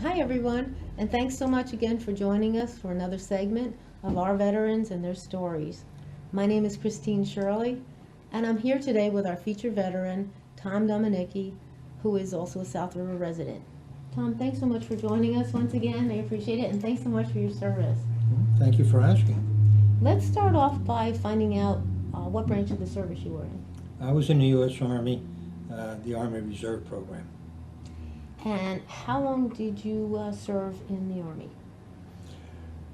Hi, everyone, and thanks so much again for joining us for another segment of our veterans and their stories. My name is Christine Shirley, and I'm here today with our featured veteran, Tom Dominiecki, who is also a South River resident. Tom, thanks so much for joining us once again. I appreciate it, and thanks so much for your service. Thank you for asking. Let's start off by finding out what branch of the service you were in. I was in the U.S. Army, the Army Reserve Program. And how long did you serve in the Army?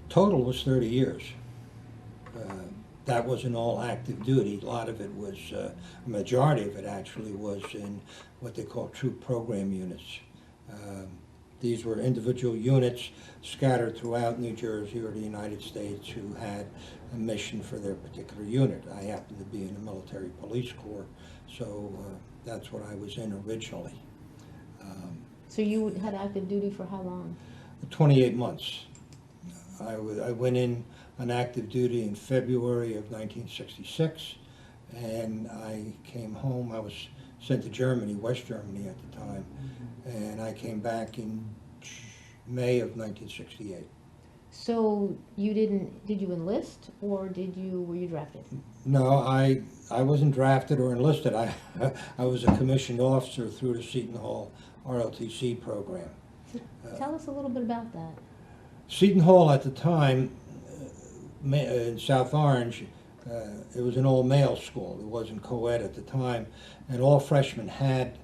Total was 30 years. That wasn't all active duty. A lot of it was, a majority of it actually was in what they call troop program units. These were individual units scattered throughout New Jersey or the United States who had a mission for their particular unit. I happened to be in the military police corps, so that's what I was in originally. So you had active duty for how long? 28 months. I went in on active duty in February of 1966, and I came home. I was sent to Germany, West Germany at the time, and I came back in May of 1968. So did you enlist or were you drafted? No, I wasn't drafted or enlisted. I I was a commissioned officer through the Seton Hall ROTC program. Tell us a little bit about that. Seton Hall at the time, in South Orange, it was an all-male school. It wasn't co-ed at the time, and all freshmen it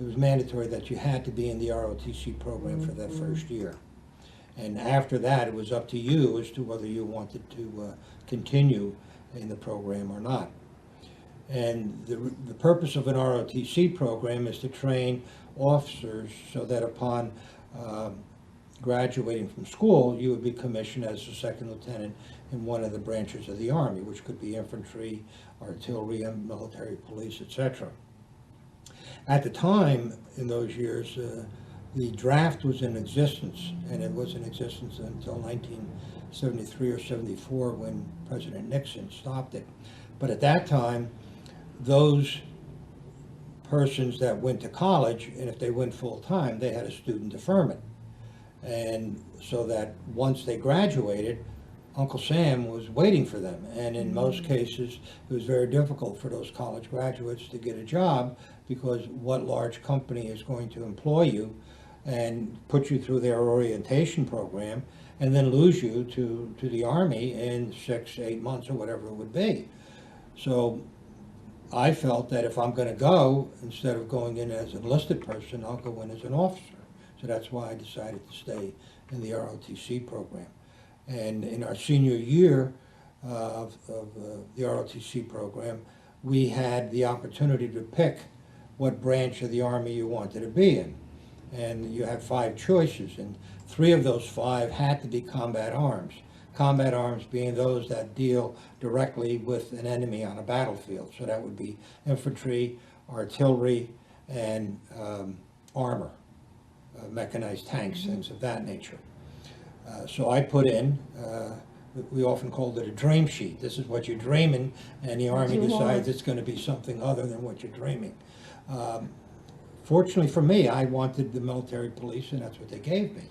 was mandatory that you had to be in the ROTC program for that first year. And after that, it was up to you as to whether you wanted to continue in the program or not. And the purpose of an ROTC program is to train officers so that upon graduating from school, you would be commissioned as a second lieutenant in one of the branches of the Army, which could be infantry, artillery, and military police, etc. At the time, in those years, the draft was in existence, and it was in existence until 1973 or 74 when President Nixon stopped it. But at that time, those persons that went to college, and if they went full-time, they had a student deferment. And so that once they graduated, Uncle Sam was waiting for them. And in most cases, it was very difficult for those college graduates to get a job because what large company is going to employ you and put you through their orientation program and then lose you to the Army in 6, 8 months or whatever it would be. So I felt that if I'm going to go, instead of going in as an enlisted person, I'll go in as an officer. So that's why I decided to stay in the ROTC program. And in our senior year of the ROTC program, we had the opportunity to pick what branch of the Army you wanted to be in. And you had 5 choices, and 3 of those 5 had to be combat arms. Combat arms being those that deal directly with an enemy on a battlefield. So that would be infantry, artillery, and armor, mechanized tanks, things of that nature. So I put in, we often called it a dream sheet. This is what you're dreaming, and the Army decides it's going to be something other than what you're dreaming. Fortunately for me, I wanted the military police, and that's what they gave me.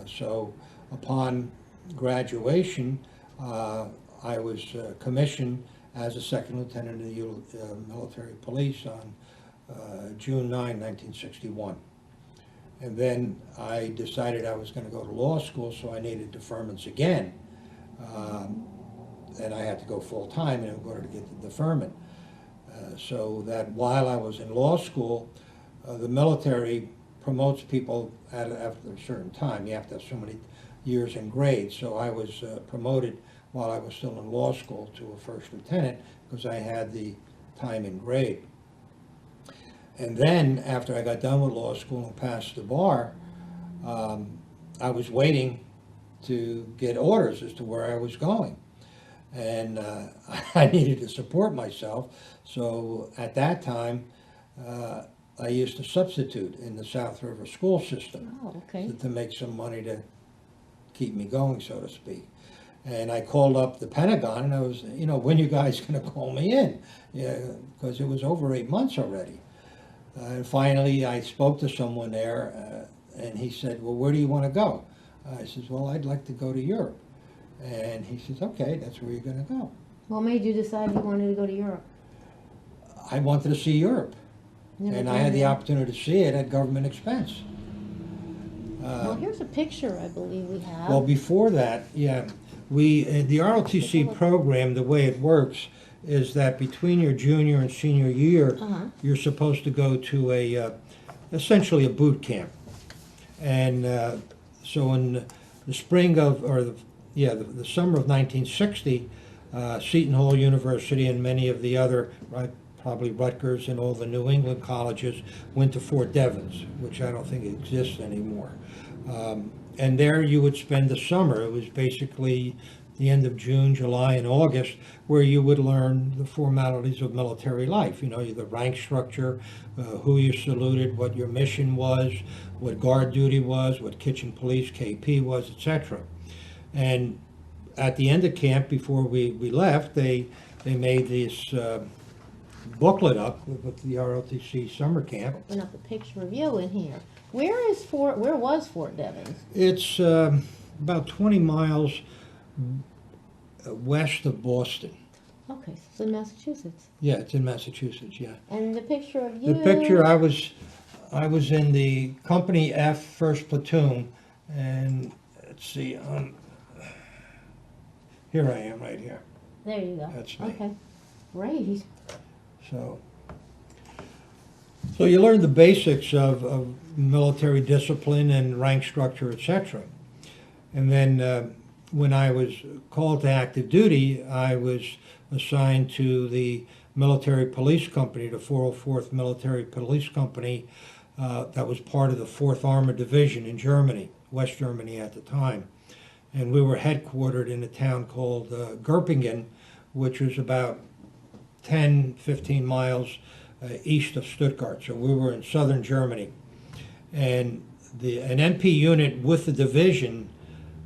So upon graduation, I was commissioned as a second lieutenant in the military police on June 9, 1961. And then I decided I was going to go to law school, so I needed deferments again. And I had to go full-time in order to get the deferment. So that while I was in law school, the military promotes people after a certain time. You have to have so many years and grades. So I was promoted while I was still in law school to a first lieutenant because I had the time and grade. And then after I got done with law school and passed the bar, I was waiting to get orders as to where I was going. And I needed to support myself. So at that time, I used to substitute in the South River school system. Oh, okay. To make some money to keep me going, so to speak. And I called up the Pentagon and I was, when you guys going to call me in? Yeah, because it was over 8 months already. And finally, I spoke to someone there, and he said, well, where do you want to go? I says, well, I'd like to go to Europe. And he says, okay, that's where you're going to go. What made you decide you wanted to go to Europe? I wanted to see Europe, Never and I been had the there? opportunity to see it at government expense. Well, here's a picture I believe we have. Well, before that, yeah, the ROTC program, the way it works is that between your junior and senior year, you're supposed to go to essentially a boot camp. And so in the spring of, or the summer of 1960, Seton Hall University and many of the other, probably Rutgers and all the New England colleges, went to Fort Devens, which I don't think exists anymore. And there you would spend the summer. It was basically the end of June, July, and August, where you would learn the formalities of military life. You know, the rank structure, who you saluted, what your mission was, what guard duty was, what kitchen police, KP was, etc. And at the end of camp, before we left, they made this booklet up with the ROTC summer camp. Open up a picture of you in here. Where was Fort Devens? It's about 20 miles west of Boston. Okay, so it's in Massachusetts. Yeah, it's in Massachusetts, yeah. And the picture of you. The picture, I was in the Company F 1st Platoon, and let's see, here I am right here. There you go. That's me. Okay, great. So you learn the basics of military discipline and rank structure, etc. And then when I was called to active duty, I was assigned to the military police company, the 404th Military Police Company, that was part of the 4th Armored Division in Germany, West Germany at the time. And we were headquartered in a town called Gerpingen, which was about 10, 15 miles east of Stuttgart. So we were in southern Germany. And an MP unit with the division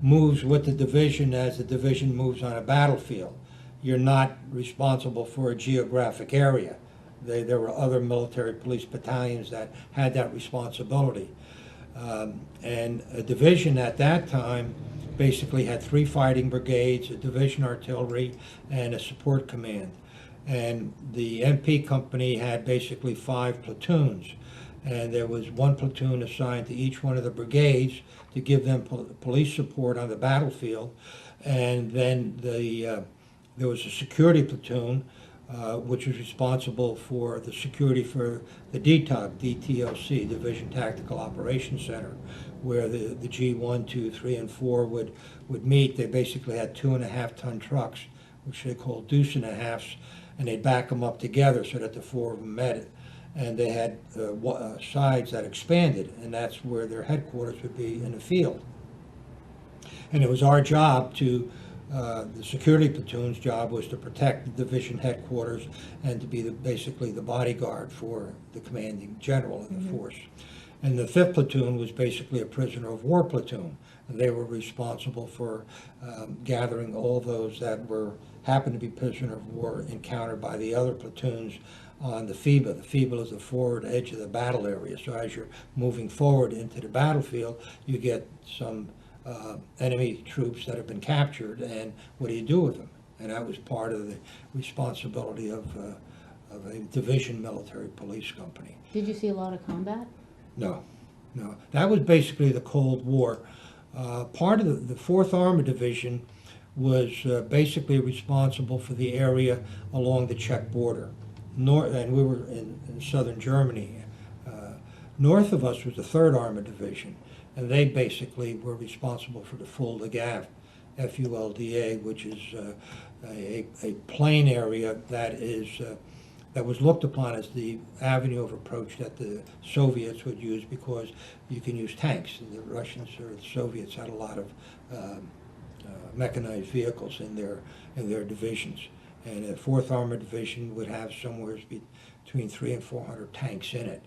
moves with the division as the division moves on a battlefield. You're not responsible for a geographic area. There were other military police battalions that had that responsibility. And a division at that time basically had 3 fighting brigades, a division artillery, and a support command. And the MP company had basically 5 platoons. And there was 1 platoon assigned to each one of the brigades to give them police support on the battlefield. And then there was a security platoon, which was responsible for the security for the DTOC, Division Tactical Operations Center, where the G1, 2, 3, and 4 would meet. They basically had 2.5-ton trucks, which they called deuce and a halves, and they'd back them up together so that the 4 of them met. And they had sides that expanded, and that's where their headquarters would be in the field. And it was our job to, the security platoon's job was to protect the division headquarters and to be basically the bodyguard for the commanding general of the force. And the 5th platoon was basically a prisoner of war platoon. And they were responsible for gathering all those that happened to be prisoner of war encountered by the other platoons on the FIBA. The FIBA is the forward edge of the battle area. So as you're moving forward into the battlefield, you get some enemy troops that have been captured, and what do you do with them? And that was part of the responsibility of a division military police company. Did you see a lot of combat? No. That was basically the Cold War. Part of the 4th Armored Division was basically responsible for the area along the Czech border. And we were in southern Germany. North of us was the 3rd Armored Division, and they basically were responsible for the Fulda-Gap, FULDA, which is a plain area that was looked upon as the avenue of approach that the Soviets would use, because you can use tanks. The Russians or the Soviets had a lot of mechanized vehicles in their divisions. And the 4th Armored Division would have somewhere between 300 and 400 tanks in it.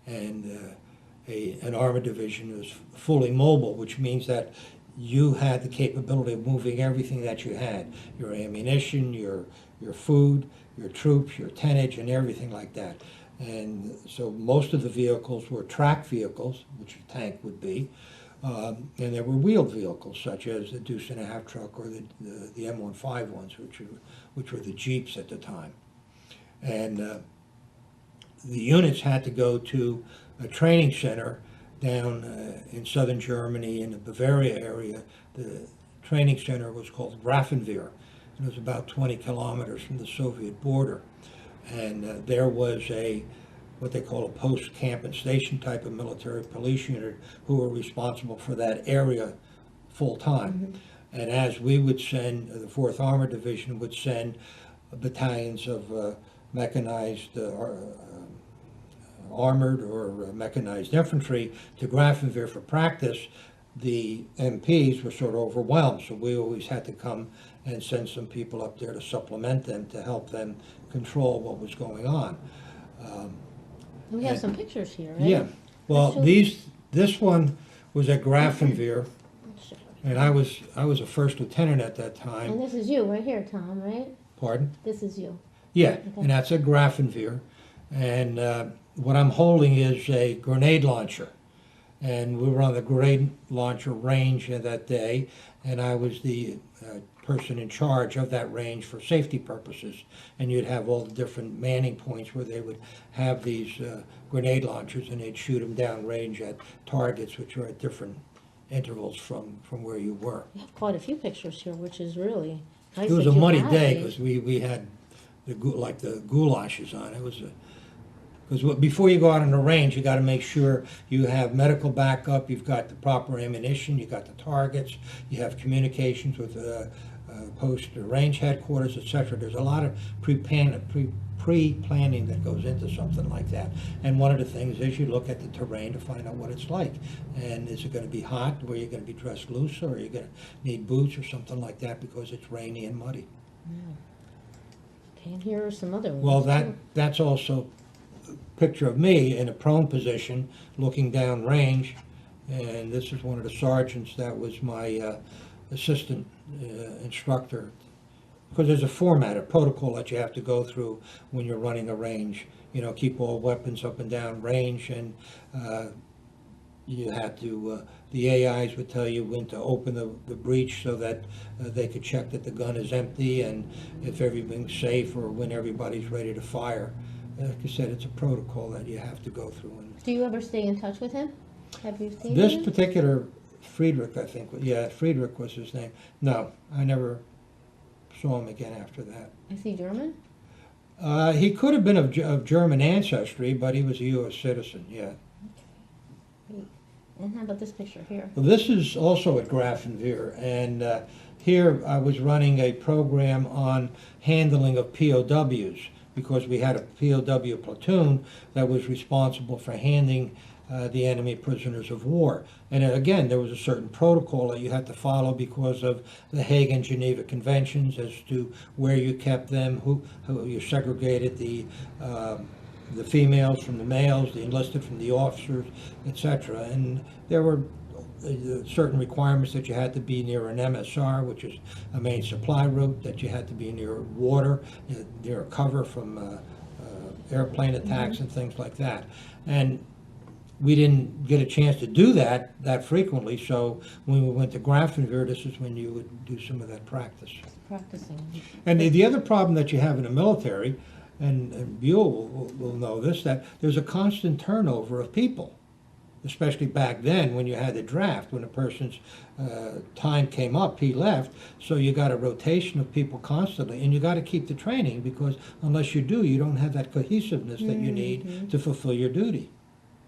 And an armored division was fully mobile, which means that you had the capability of moving everything that you had, your ammunition, your food, your troops, your tonnage, and everything like that. And so most of the vehicles were track vehicles, which a tank would be, and there were wheeled vehicles such as the Deuce and a Half truck or the M15 ones, which were the Jeeps at the time. And the units had to go to a training center down in southern Germany in the Bavaria area. The training center was called Grafenwehr. It was about 20 kilometers from the Soviet border. And there was what they call a post-camp and station type of military police unit who were responsible for that area full-time. Mm-hmm. And as we would send, the 4th Armored Division would send battalions of mechanized armored or mechanized infantry to Grafenwehr for practice, the MPs were sort of overwhelmed, so we always had to come and send some people up there to supplement them, to help them control what was going on. We have some pictures here, right? Yeah. Well, this one was at Grafenwehr, and I was a first lieutenant at that time. And this is you right here, Tom, right? Pardon? This is you. Yeah, Okay. and that's at Grafenwehr. And what I'm holding is a grenade launcher. And we were on the grenade launcher range that day, and I was the person in charge of that range for safety purposes. And you'd have all the different manning points where they would have these grenade launchers, and they'd shoot them down range at targets which are at different intervals from where you were. You have quite a few pictures here, which is really nice. It was that a you muddy have day these. because we had the goulashes on. It was because before you go out on the range, you got to make sure you have medical backup, you've got the proper ammunition, you got the targets, you have communications with post range headquarters, etc. There's a lot of pre-planning that goes into something like that. And one of the things is you look at the terrain to find out what it's like. And is it going to be hot where you're going to be dressed loose, or are you going to need boots or something like that because it's rainy and muddy? Okay, and here are some other ones. Well, too. that's also a picture of me in a prone position looking down range, and this is one of the sergeants that was my assistant instructor, because there's a format, a protocol that you have to go through when you're running a range. You know, keep all weapons up and down range, and you had to, the AIs would tell you when to open the breech so that they could check that the gun is empty and if everything's safe, or when everybody's ready to fire. Like I said, it's a protocol that you have to go through. And Do you ever stay in touch with him? Have you seen this him? particular Friedrich, I think, yeah, Friedrich was his name. No, I never saw him again after that. Is he German? He could have been of German ancestry, but he was a U.S. citizen, yeah. Great. And how about this picture here? Well, this is also at Grafenwehr, and here I was running a program on handling of POWs, because we had a POW platoon that was responsible for handing the enemy prisoners of war. And again, there was a certain protocol that you had to follow because of the Hague and Geneva Conventions as to where you kept them, who you segregated the females from the males, the enlisted from the officers, etc. And there were certain requirements that you had to be near an MSR, which is a main supply route, that you had to be near water, near a cover from airplane attacks and things like that. And we didn't get a chance to do that frequently, so when we went to Grafenwehr, this is when you would do some of that practice. Practicing. And the other problem that you have in the military, and Buell will know this, that there's a constant turnover of people, especially back then when you had the draft. When a person's time came up, he left, so you got a rotation of people constantly, and you got to keep the training, because unless you do, you don't have that cohesiveness that you need to fulfill your duty.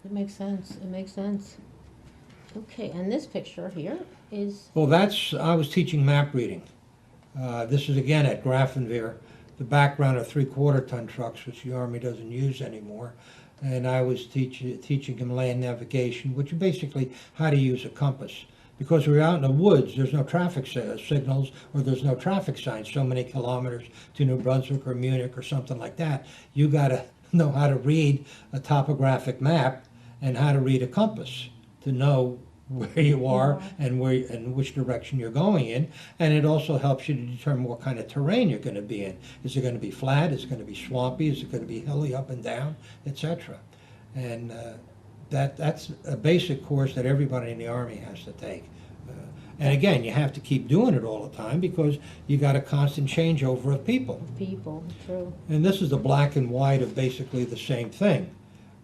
It makes sense. It makes sense. Okay, and this picture here is... Well, I was teaching map reading. This is again at Grafenwehr. The background of 3/4-ton trucks, which the Army doesn't use anymore. And I was teaching him land navigation, which is basically how to use a compass. Because we're out in the woods, there's no traffic signals, or there's no traffic signs so many kilometers to New Brunswick or Munich or something like that. You got to know how to read a topographic map and how to read a compass to know where you are Yeah. and which direction you're going in, and it also helps you to determine what kind of terrain you're going to be in. Is it going to be flat? Is it going to be swampy? Is it going to be hilly up and down, etc.? And that's a basic course that everybody in the Army has to take. And again, you have to keep doing it all the time because you got a constant changeover of people. People, true. And this is the black and white of basically the same thing.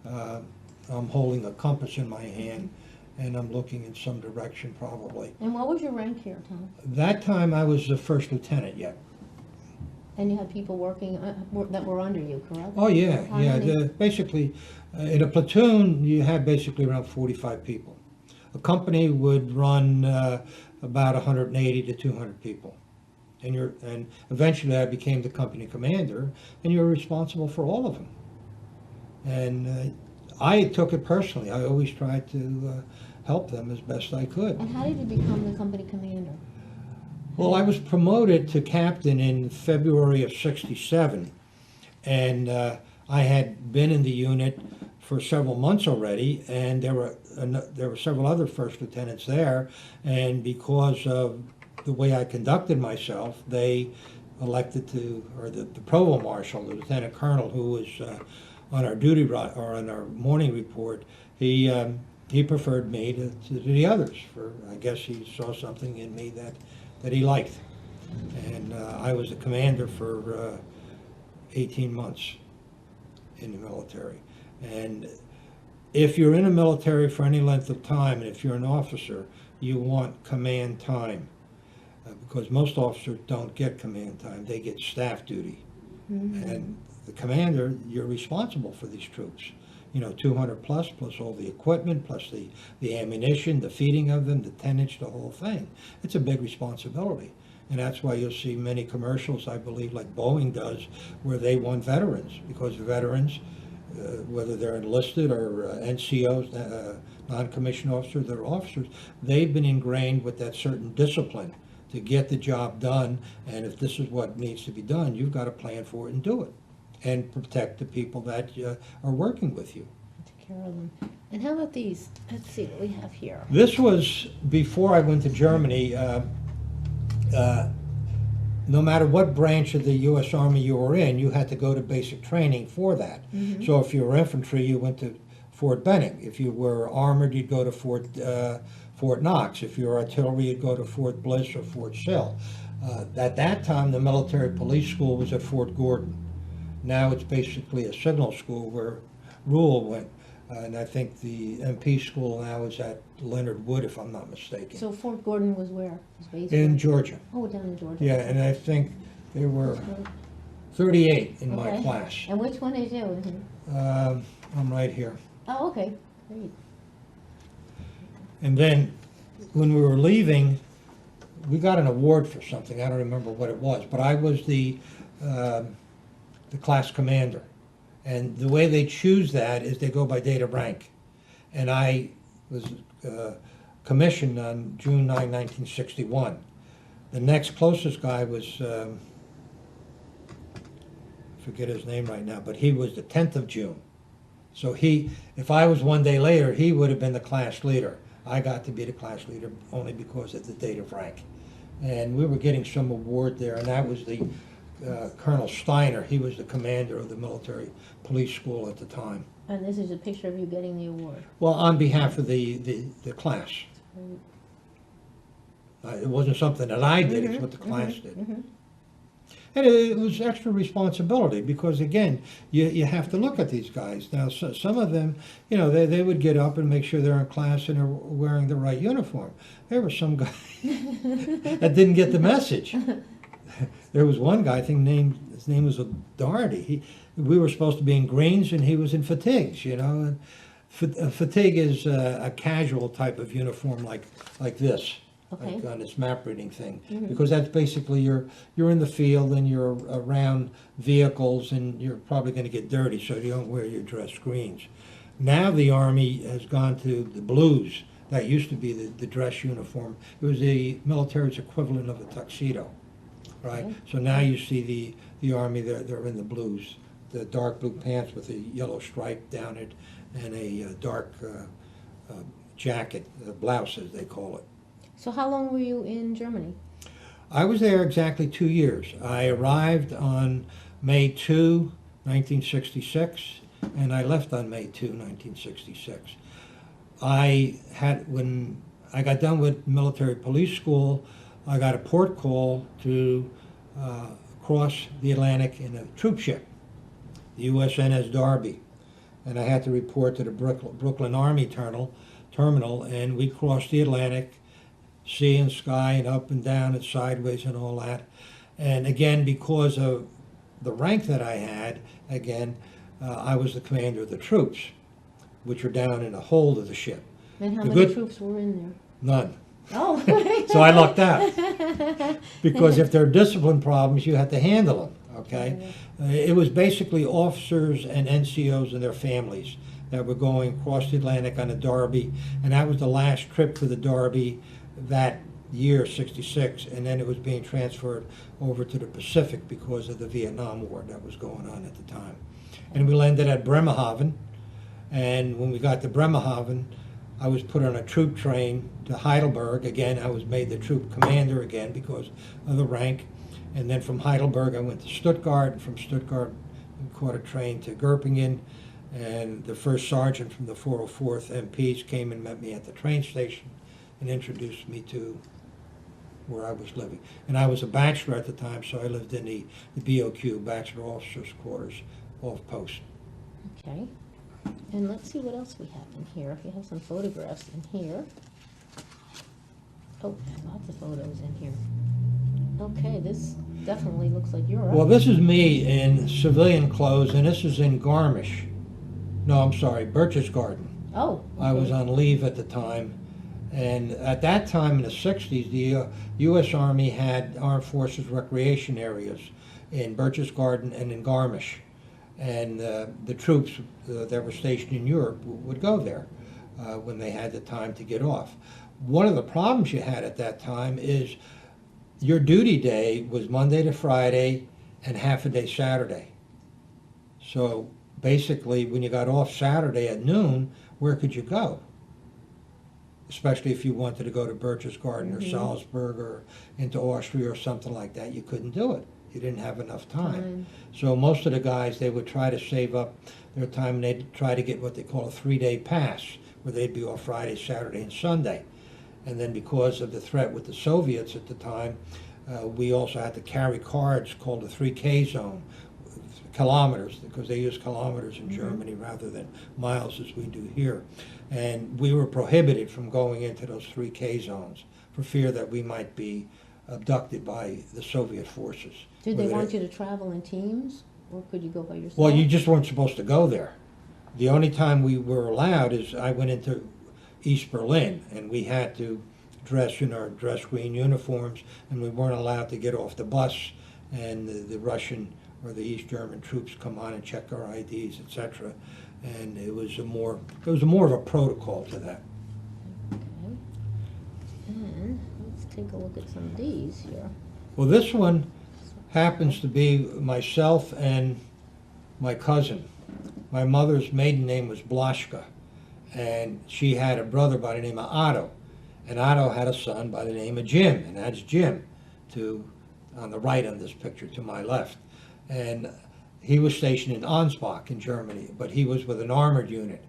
I'm holding a compass in my hand, and I'm looking in some direction probably. And what was your rank here, Tom? That time I was the first lieutenant yet. And you had people working that were under you, correct? Oh, yeah, How yeah. many? Basically, in a platoon, you had basically around 45 people. A company would run about 180 to 200 people. And eventually I became the company commander, and you're responsible for all of them. And I took it personally. I always tried to help them as best I could. And how did you become the company commander? Well, I was promoted to captain in February of '67, and I had been in the unit for several months already, and there were several other first lieutenants there, and because of the way I conducted myself, they elected to, or the provost marshal, the lieutenant colonel who was on our duty or on our morning report, he preferred me to the others. For I guess he saw something in me that he liked, and I was the commander for 18 months in the military. And if you're in the military for any length of time, and if you're an officer, you want command time, because most officers don't get command time, they get staff duty. Mm-hmm. And the commander, you're responsible for these troops. 200 plus all the equipment, plus the ammunition, the feeding of them, the tonnage, the whole thing. It's a big responsibility. And that's why you'll see many commercials, I believe, like Boeing does, where they want veterans, because veterans, whether they're enlisted or NCOs, non-commissioned officers, they're officers, they've been ingrained with that certain discipline to get the job done. And if this is what needs to be done, you've got to plan for it and do it, and protect the people that are working with you. Take care of them. And how about these? Let's see what we have here. This was before I went to Germany. No matter what branch of the U.S. Army you were in, you had to go to basic training for that. Mm-hmm. So if you were infantry, you went to Fort Benning. If you were armored, you'd go to Fort Knox. If you were artillery, you'd go to Fort Bliss or Fort Sill. At that time, the military police school was at Fort Gordon. Now it's basically a signal school where Rule went. And I think the MP school now is at Leonard Wood, if I'm not mistaken. So Fort Gordon was where? Was based In where? Georgia. Oh, down in Georgia. Yeah, and I think there were 38 in my Okay. class. And which one is you? I'm right here. Oh, okay. Great. And then when we were leaving, we got an award for something. I don't remember what it was, but I was the class commander. And the way they choose that is they go by date of rank. And I was commissioned on June 9, 1961. The next closest guy was, I forget his name right now, but he was the 10th of June. So if I was one day later, he would have been the class leader. I got to be the class leader only because of the date of rank. And we were getting some award there, and that was the Colonel Steiner. He was the commander of the military police school at the time. And this is a picture of you getting the award. Well, on behalf of the class. Great. It wasn't something that I did, it's Mhm, what the class mhm, did. mhm. And it was extra responsibility because, again, you have to look at these guys. Now, some of them, they would get up and make sure they're in class and they're wearing the right uniform. There were some guys that didn't get the message. There was one guy, I think his name was Doherty. We were supposed to be in greens and he was in fatigues, And fatigue is a casual type of uniform like this. Okay. Like on this map reading thing, Mhm. because that's basically you're in the field and you're around vehicles and you're probably going to get dirty, so you don't wear your dress greens. Now the Army has gone to the blues. That used to be the dress uniform. It was the military's equivalent of a tuxedo, right? Okay. So now you see the Army, they're in the blues, the dark blue pants with a yellow stripe down it and a dark jacket, the blouse as they call it. So how long were you in Germany? I was there exactly 2 years. I arrived on May 2, 1966, and I left on May 2, 1966. When I got done with military police school, I got a port call to cross the Atlantic in a troop ship, the USNS Derby. And I had to report to the Brooklyn Army terminal, and we crossed the Atlantic, sea and sky and up and down and sideways and all that. And again, because of the rank that I had, I was the commander of the troops, which were down in the hold of the ship. And how many troops were in there? None. Oh. So I lucked out. Because if there are discipline problems, you have to handle them, okay? It was basically officers and NCOs and their families that were going across the Atlantic on the Derby, and that was the last trip for the Derby that year, 66, and then it was being transferred over to the Pacific because of the Vietnam War that was going on at the time. And we landed at Bremerhaven, and when we got to Bremerhaven, I was put on a troop train to Heidelberg. Again, I was made the troop commander again because of the rank. And then from Heidelberg, I went to Stuttgart, and from Stuttgart, we caught a train to Göppingen, and the first sergeant from the 404th MPs came and met me at the train station and introduced me to where I was living. And I was a bachelor at the time, so I lived in the BOQ, Bachelor Officers' Quarters, off post. Okay. And let's see what else we have in here. We have some photographs in here. Oh, lots of photos in here. Okay, this definitely looks like you're up. Well, this is me in civilian clothes, and this is in Garmisch. No, I'm sorry, Birch's Garden. Oh, okay. I was on leave at the time. And at that time in the 60s, the U.S. Army had Armed Forces recreation areas in Birch's Garden and in Garmisch. And the troops that were stationed in Europe would go there when they had the time to get off. One of the problems you had at that time is your duty day was Monday to Friday and half a day Saturday. So basically, when you got off Saturday at noon, where could you go? Especially if you wanted to go to Birch's Garden or Salzburg or into Austria or something like that, you couldn't do it. You didn't have enough time. So most of the guys, they would try to save up their time, and they'd try to get what they call a 3-day pass, where they'd be off Friday, Saturday, and Sunday. And then because of the threat with the Soviets at the time, we also had to carry cards called the 3K zone, kilometers, because they use kilometers in Germany rather than miles as we do here. And we were prohibited from going into those 3K zones for fear that we might be abducted by the Soviet forces. Did they want you to travel in teams, or could you go by yourself? Well, you just weren't supposed to go there. The only time we were allowed is I went into East Berlin, and we had to dress in our dress green uniforms, and we weren't allowed to get off the bus, and the Russian or the East German troops come on and check our IDs, etc. And it was more of a protocol to that. Okay. And let's take a look at some of these here. Well, this one happens to be myself and my cousin. My mother's maiden name was Blaschka, and she had a brother by the name of Otto, and Otto had a son by the name of Jim, and that's Jim on the right on this picture to my left. And he was stationed in Ansbach in Germany, but he was with an armored unit.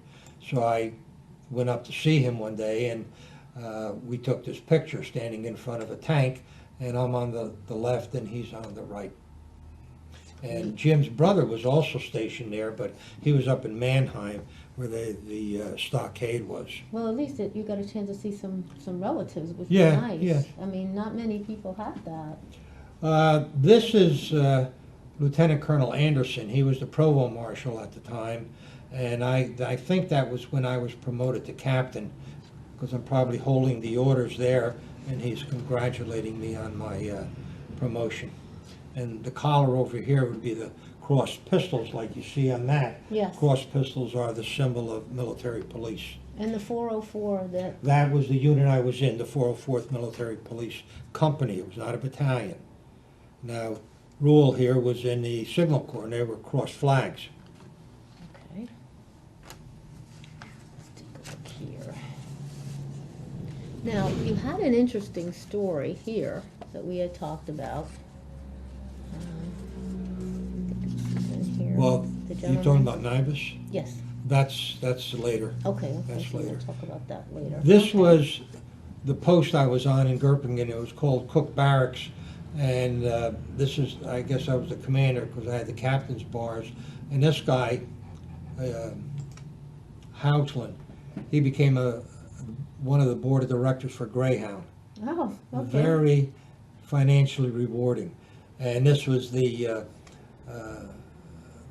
So I went up to see him one day, and we took this picture standing in front of a tank, and I'm on the left and he's on the right. And Jim's brother was also stationed there, but he was up in Mannheim where the stockade was. Well, at least you got a chance to see some relatives, which Yeah, is nice. yeah. I mean, not many people have that. This is Lieutenant Colonel Anderson. He was the Provost Marshal at the time, and I think that was when I was promoted to captain, because I'm probably holding the orders there, and he's congratulating me on my promotion. And the collar over here would be the crossed pistols like you see on that. Yes. Crossed pistols are the symbol of military police. And the 404 That was the unit I was in, the 404th Military Police Company. It was not a battalion. Now, Rule here was in the Signal Corps, and they were crossed flags. Okay. Let's take a look here. Now, you had an interesting story here that we had talked about. In here. Well, The you're talking gentleman? about Nibus? Yes, That's later. okay, That's so we'll later. talk about that later. This Okay. was the post I was on in Gerpingen. It was called Cook Barracks, and this is, I guess I was the commander because I had the captain's bars. And this guy, Houchland, he became one of the board of directors for Greyhound. Oh, okay. Very financially rewarding. And this was the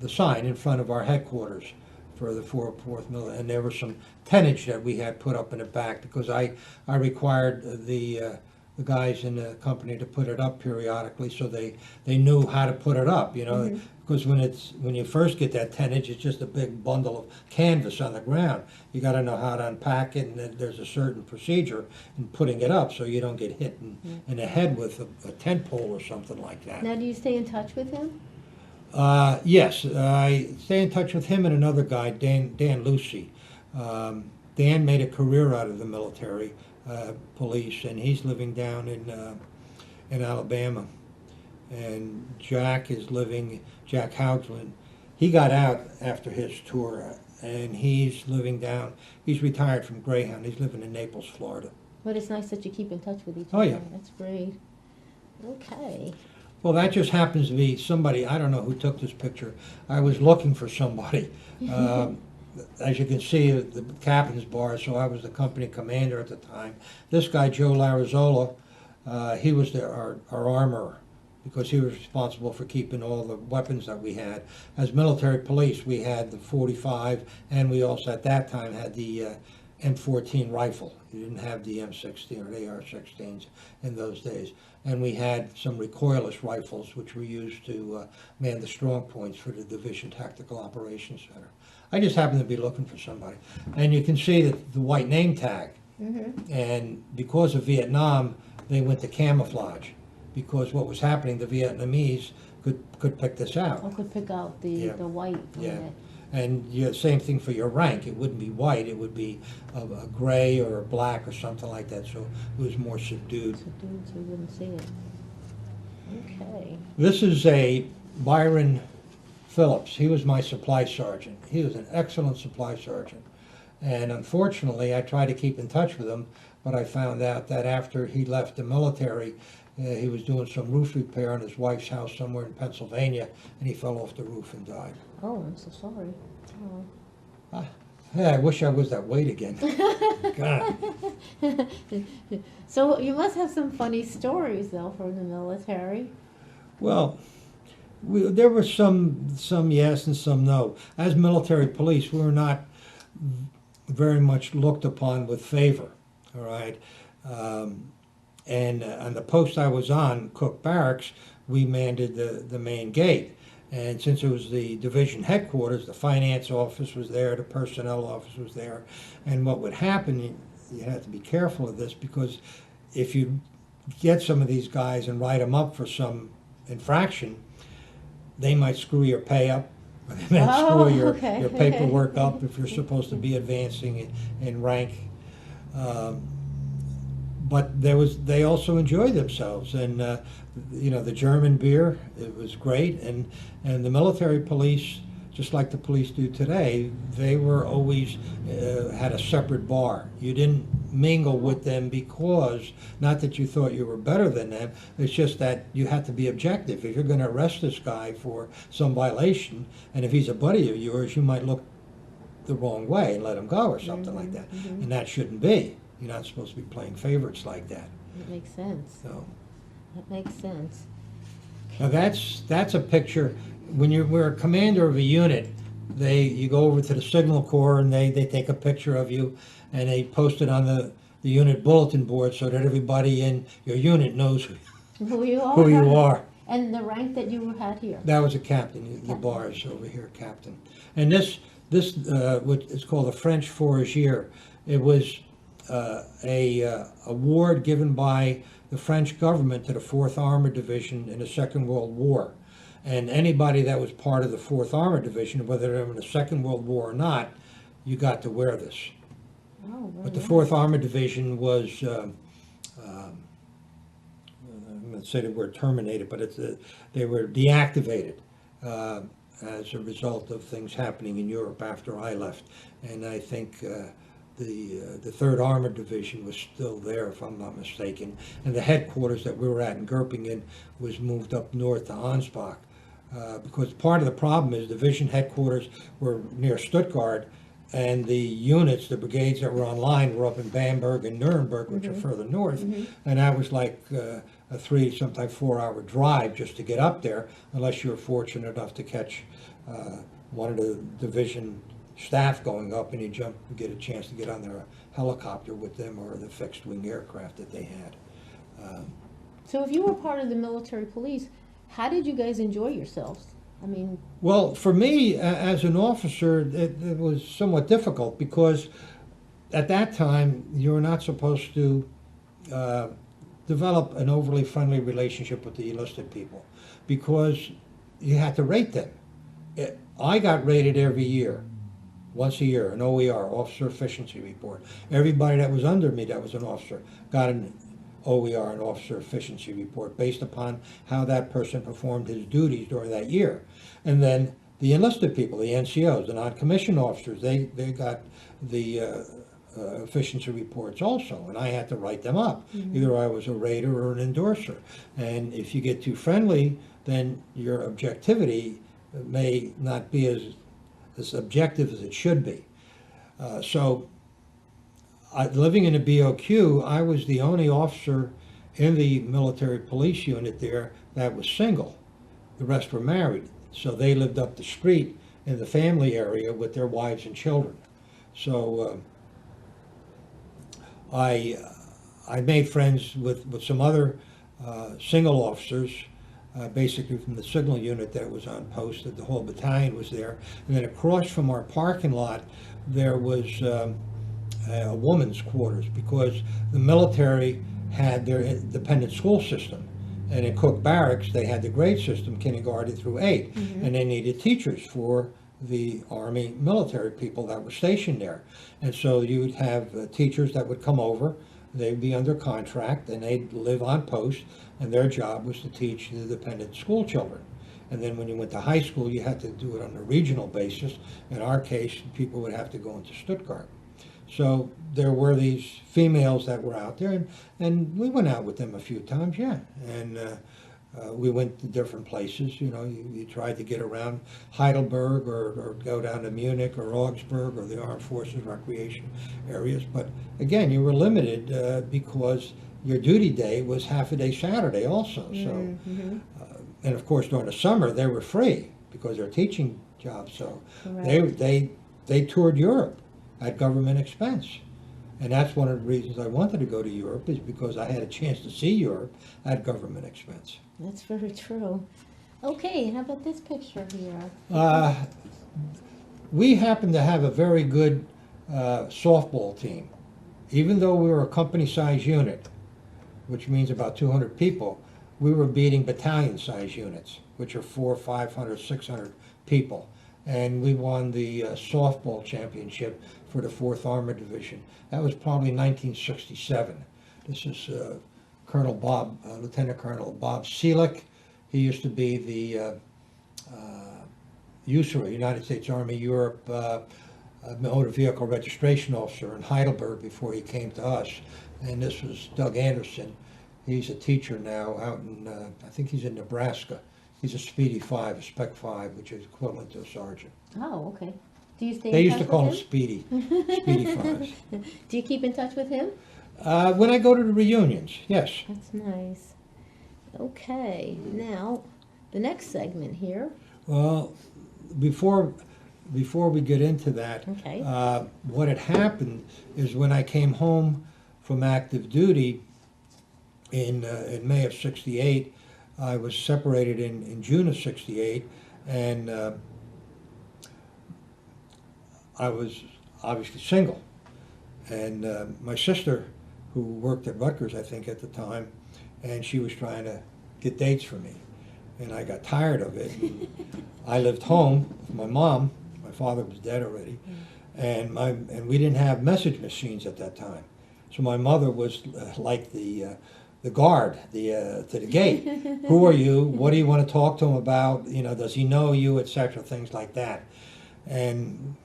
sign in front of our headquarters for the 4th Military, and there was some tonnage that we had put up in the back because I required the guys in the company to put it up periodically so they knew how to put it up, you know, because when you first get that tonnage, it's just a big bundle of canvas on the ground. You got to know how to unpack it, and then there's a certain procedure in putting it up so you don't get hit in the head with a tent pole or something like that. Now, do you stay in touch with him? Yes, I stay in touch with him and another guy, Dan Lucy. Dan made a career out of the military police, and he's living down in Alabama. And Jack Houchland, he got out after his tour, and he's retired from Greyhound. He's living in Naples, Florida. But it's nice that you keep in touch with each other. Oh, yeah. That's great. Okay. Well, that just happens to be somebody, I don't know who took this picture. I was looking for somebody. As you can see, the captain's bar, so I was the company commander at the time. This guy, Joe Larazola, he was our armorer because he was responsible for keeping all the weapons that we had. As military police, we had the .45, and we also at that time had the M14 rifle. You didn't have the M16 or the AR-16s in those days. And we had some recoilless rifles, which were used to man the strong points for the Division Tactical Operations Center. I just happened to be looking for somebody. And you can see that the white name tag. And because of Vietnam, they went to camouflage. Because what was happening, the Vietnamese could pick this out. I could pick out the white from Yeah. it. And same thing for your rank. It wouldn't be white. It would be a gray or a black or something like that. So it was more subdued. Subdued, so you wouldn't see it. Okay. This is a Byron Phillips. He was my supply sergeant. He was an excellent supply sergeant. And unfortunately, I tried to keep in touch with him, but I found out that after he left the military, he was doing some roof repair on his wife's house somewhere in Pennsylvania, and he fell off the roof and died. Oh, I'm so sorry. Oh. Yeah, I wish I was that weight again. God. So you must have some funny stories, though, from the military. Well, there were some yes and some no. As military police, we were not very much looked upon with favor, all right? And on the post I was on, Cook Barracks, we manned the main gate. And since it was the division headquarters, the finance office was there, the personnel office was there. And what would happen, you have to be careful of this, because if you get some of these guys and write them up for some infraction, they might screw your pay up. They might screw your paperwork up if you're supposed to be advancing in rank. But they also enjoyed themselves, and the German beer, it was great, and the military police, just like the police do today, they were always had a separate bar. You didn't mingle with them because, not that you thought you were better than them, it's just that you had to be objective. If you're going to arrest this guy for some violation, and if he's a buddy of yours, you might look the wrong way and let him go or something like that, and that shouldn't be. You're not supposed to be playing favorites like that. That makes sense. So. That makes sense. Now that's a picture. When we're a commander of a unit, you go over to the signal corps and they take a picture of you and they post it on the unit bulletin board so that everybody in your unit knows Who you are? who you are. And the rank that you had here? That was a captain. The bar is over here, captain. And this what is called a French Fourragère. It was a award given by the French government to the 4th Armored Division in the Second World War. And anybody that was part of the 4th Armored Division, whether they were in the Second World War or not, you got to wear this. Oh, very But the nice. 4th Armored Division was, I'm going to say the word terminated, but they were deactivated uh, as a result of things happening in Europe after I left. And I think the 3rd Armored Division was still there, if I'm not mistaken. And the headquarters that we were at in Gurpingen was moved up north to Ansbach. Because part of the problem is division headquarters were near Stuttgart, and the units, the brigades that were online were up in Bamberg and Nuremberg, which are further north. And that was like a 3, sometimes 4-hour drive just to get up there, unless you were fortunate enough to catch one of the division staff going up, and you jump and get a chance to get on their helicopter with them or the fixed wing aircraft that they had. So if you were part of the military police, how did you guys enjoy yourselves? I mean, Well, for me, as an officer, it was somewhat difficult because at that time, you were not supposed to develop an overly friendly relationship with the enlisted people because you had to rate them. I got rated every year, once a year, an OER, Officer Efficiency Report. Everybody that was under me that was an officer got an OER, an Officer Efficiency Report, based upon how that person performed his duties during that year. And then the enlisted people, the NCOs, the non-commissioned officers, they got the efficiency reports also, and I had to write them up. Either I was a rater or an endorser. And if you get too friendly, then your objectivity may not be as objective as it should be. Living in a BOQ, I was the only officer in the military police unit there that was single. The rest were married, so they lived up the street in the family area with their wives and children. So I made friends with some other single officers, basically from the signal unit that was on post. The whole battalion was there, and then across from our parking lot there was a woman's quarters, because the military had their independent school system. And in Cook Barracks, they had the grade system, kindergarten through 8, and they needed teachers for the Army military people that were stationed there. And so you would have teachers that would come over, they'd be under contract, and they'd live on post, and their job was to teach the dependent school children. And then when you went to high school, you had to do it on a regional basis. In our case, people would have to go into Stuttgart. So there were these females that were out there, and we went out with them a few times, yeah. And we went to different places, you know, you tried to get around Heidelberg or go down to Munich or Augsburg or the Armed Forces recreation areas. But again, you were limited because your duty day was half a day Saturday also. So, and of course during the summer they were free because they're teaching jobs. So they toured Europe at government expense. And that's one of the reasons I wanted to go to Europe, is because I had a chance to see Europe at government expense. that's very true. Okay, how about this picture here? We happened to have a very good softball team. Even though we were a company-size unit, which means about 200 people, we were beating battalion-size units, which are 400, 500, 600 people. And we won the softball championship for the 4th Armored Division. That was probably 1967. This is Lieutenant Colonel Bob Seelick. He used to be the USARA, United States Army Europe Motor Vehicle Registration Officer in Heidelberg before he came to us. And this was Doug Anderson. He's a teacher now out in, I think he's in Nebraska. He's a Speedy 5, a Spec 5, which is equivalent to a sergeant. Oh, okay. Do you stay They in used touch to call him with him? Speedy, Speedy 5s. Do you keep in touch with him? When I go to the reunions, yes. That's nice. Okay, now the next segment here. Well, before we get into that, Okay. what had happened is when I came home from active duty in May of '68, I was separated in June of '68, and I was obviously single. And my sister, who worked at Rutgers, I think, at the time, and she was trying to get dates for me. And I got tired of it. I lived home with my mom. My father was dead already. and we didn't have message machines at that time. So my mother was like the guard to the gate. Who are you? What do you want to talk to him about? You know, does he know you, etc. Things like that. And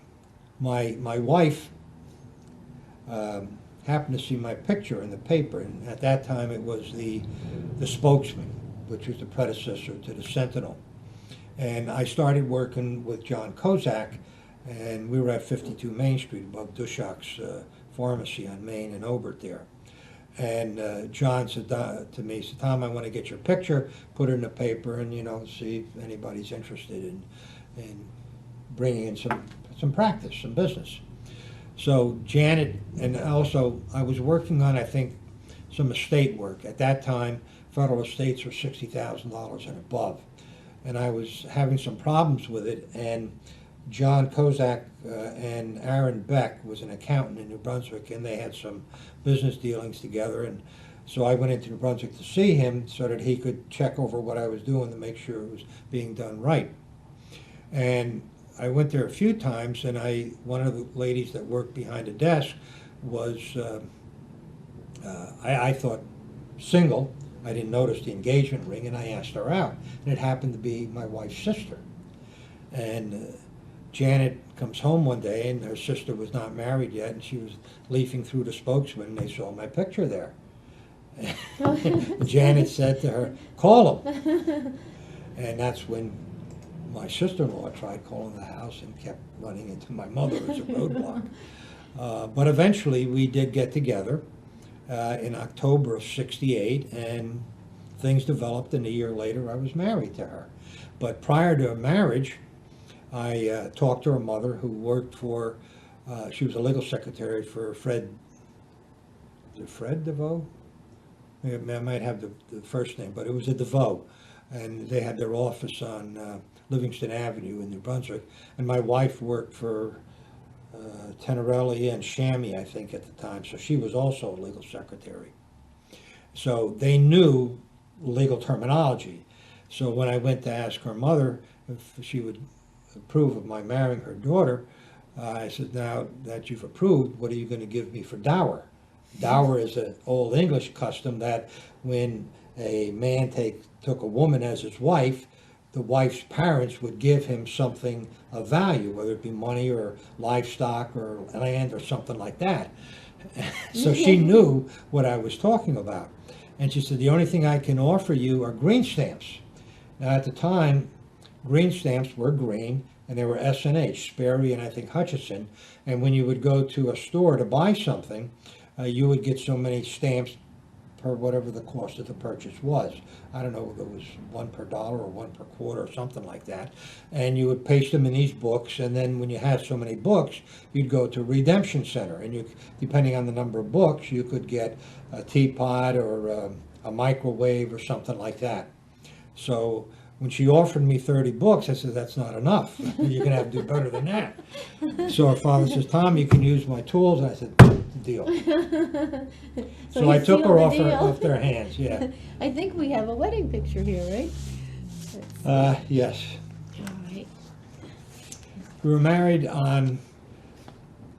my wife happened to see my picture in the paper, and at that time it was the Spokesman, which was the predecessor to the Sentinel. And I started working with John Kozak, and we were at 52 Main Street above Dushak's pharmacy on Main and Obert there. And John said to me, he said, Tom, I want to get your picture, put it in the paper, and, you know, see if anybody's interested in bringing in some practice, some business. So Janet, and also I was working on, I think, some estate work. At that time, federal estates were $60,000 and above. And I was having some problems with it, and John Kozak and Aaron Beck was an accountant in New Brunswick, and they had some business dealings together. And so I went into New Brunswick to see him so that he could check over what I was doing to make sure it was being done right. And I went there a few times, and one of the ladies that worked behind the desk was, I thought, single. I didn't notice the engagement ring, and I asked her out. And it happened to be my wife's sister. And Janet comes home one day, and her sister was not married yet, and she was leafing through the Spokesman, and they saw my picture there. Janet said to her, call him. And that's when my sister-in-law tried calling the house and kept running into my mother as a roadblock. But eventually we did get together in October of '68, and things developed, and a year later I was married to her. But prior to marriage, I talked to her mother, who worked for, she was a legal secretary for Fred DeVoe? I might have the first name, but it was a DeVoe. And they had their office on Livingston Avenue in New Brunswick. And my wife worked for Tenerelli and Shammy, I think, at the time. So she was also a legal secretary. So they knew legal terminology. So when I went to ask her mother if she would approve of my marrying her daughter, I said, now that you've approved, what are you going to give me for dower? Dower is an old English custom that when a man took a woman as his wife, the wife's parents would give him something of value, whether it be money or livestock or land or something like that. So she knew what I was talking about. And she said, the only thing I can offer you are green stamps. Now at the time, green stamps were green, and they were S&H, Sperry and I think Hutchison. And when you would go to a store to buy something, you would get so many stamps per whatever the cost of the purchase was. I don't know if it was $1 per dollar or $1 per quarter or something like that. And you would paste them in these books, and then when you had so many books, you'd go to Redemption Center, and you, depending on the number of books, you could get a teapot or a microwave or something like that. So when she offered me 30 books, I said, that's not enough. You're going to have to do better than that. So her father says, Tom, you can use my tools. And I said, deal. So I took her off their hands, yeah. I think we have a wedding picture here, right? Yes. All right. We were married on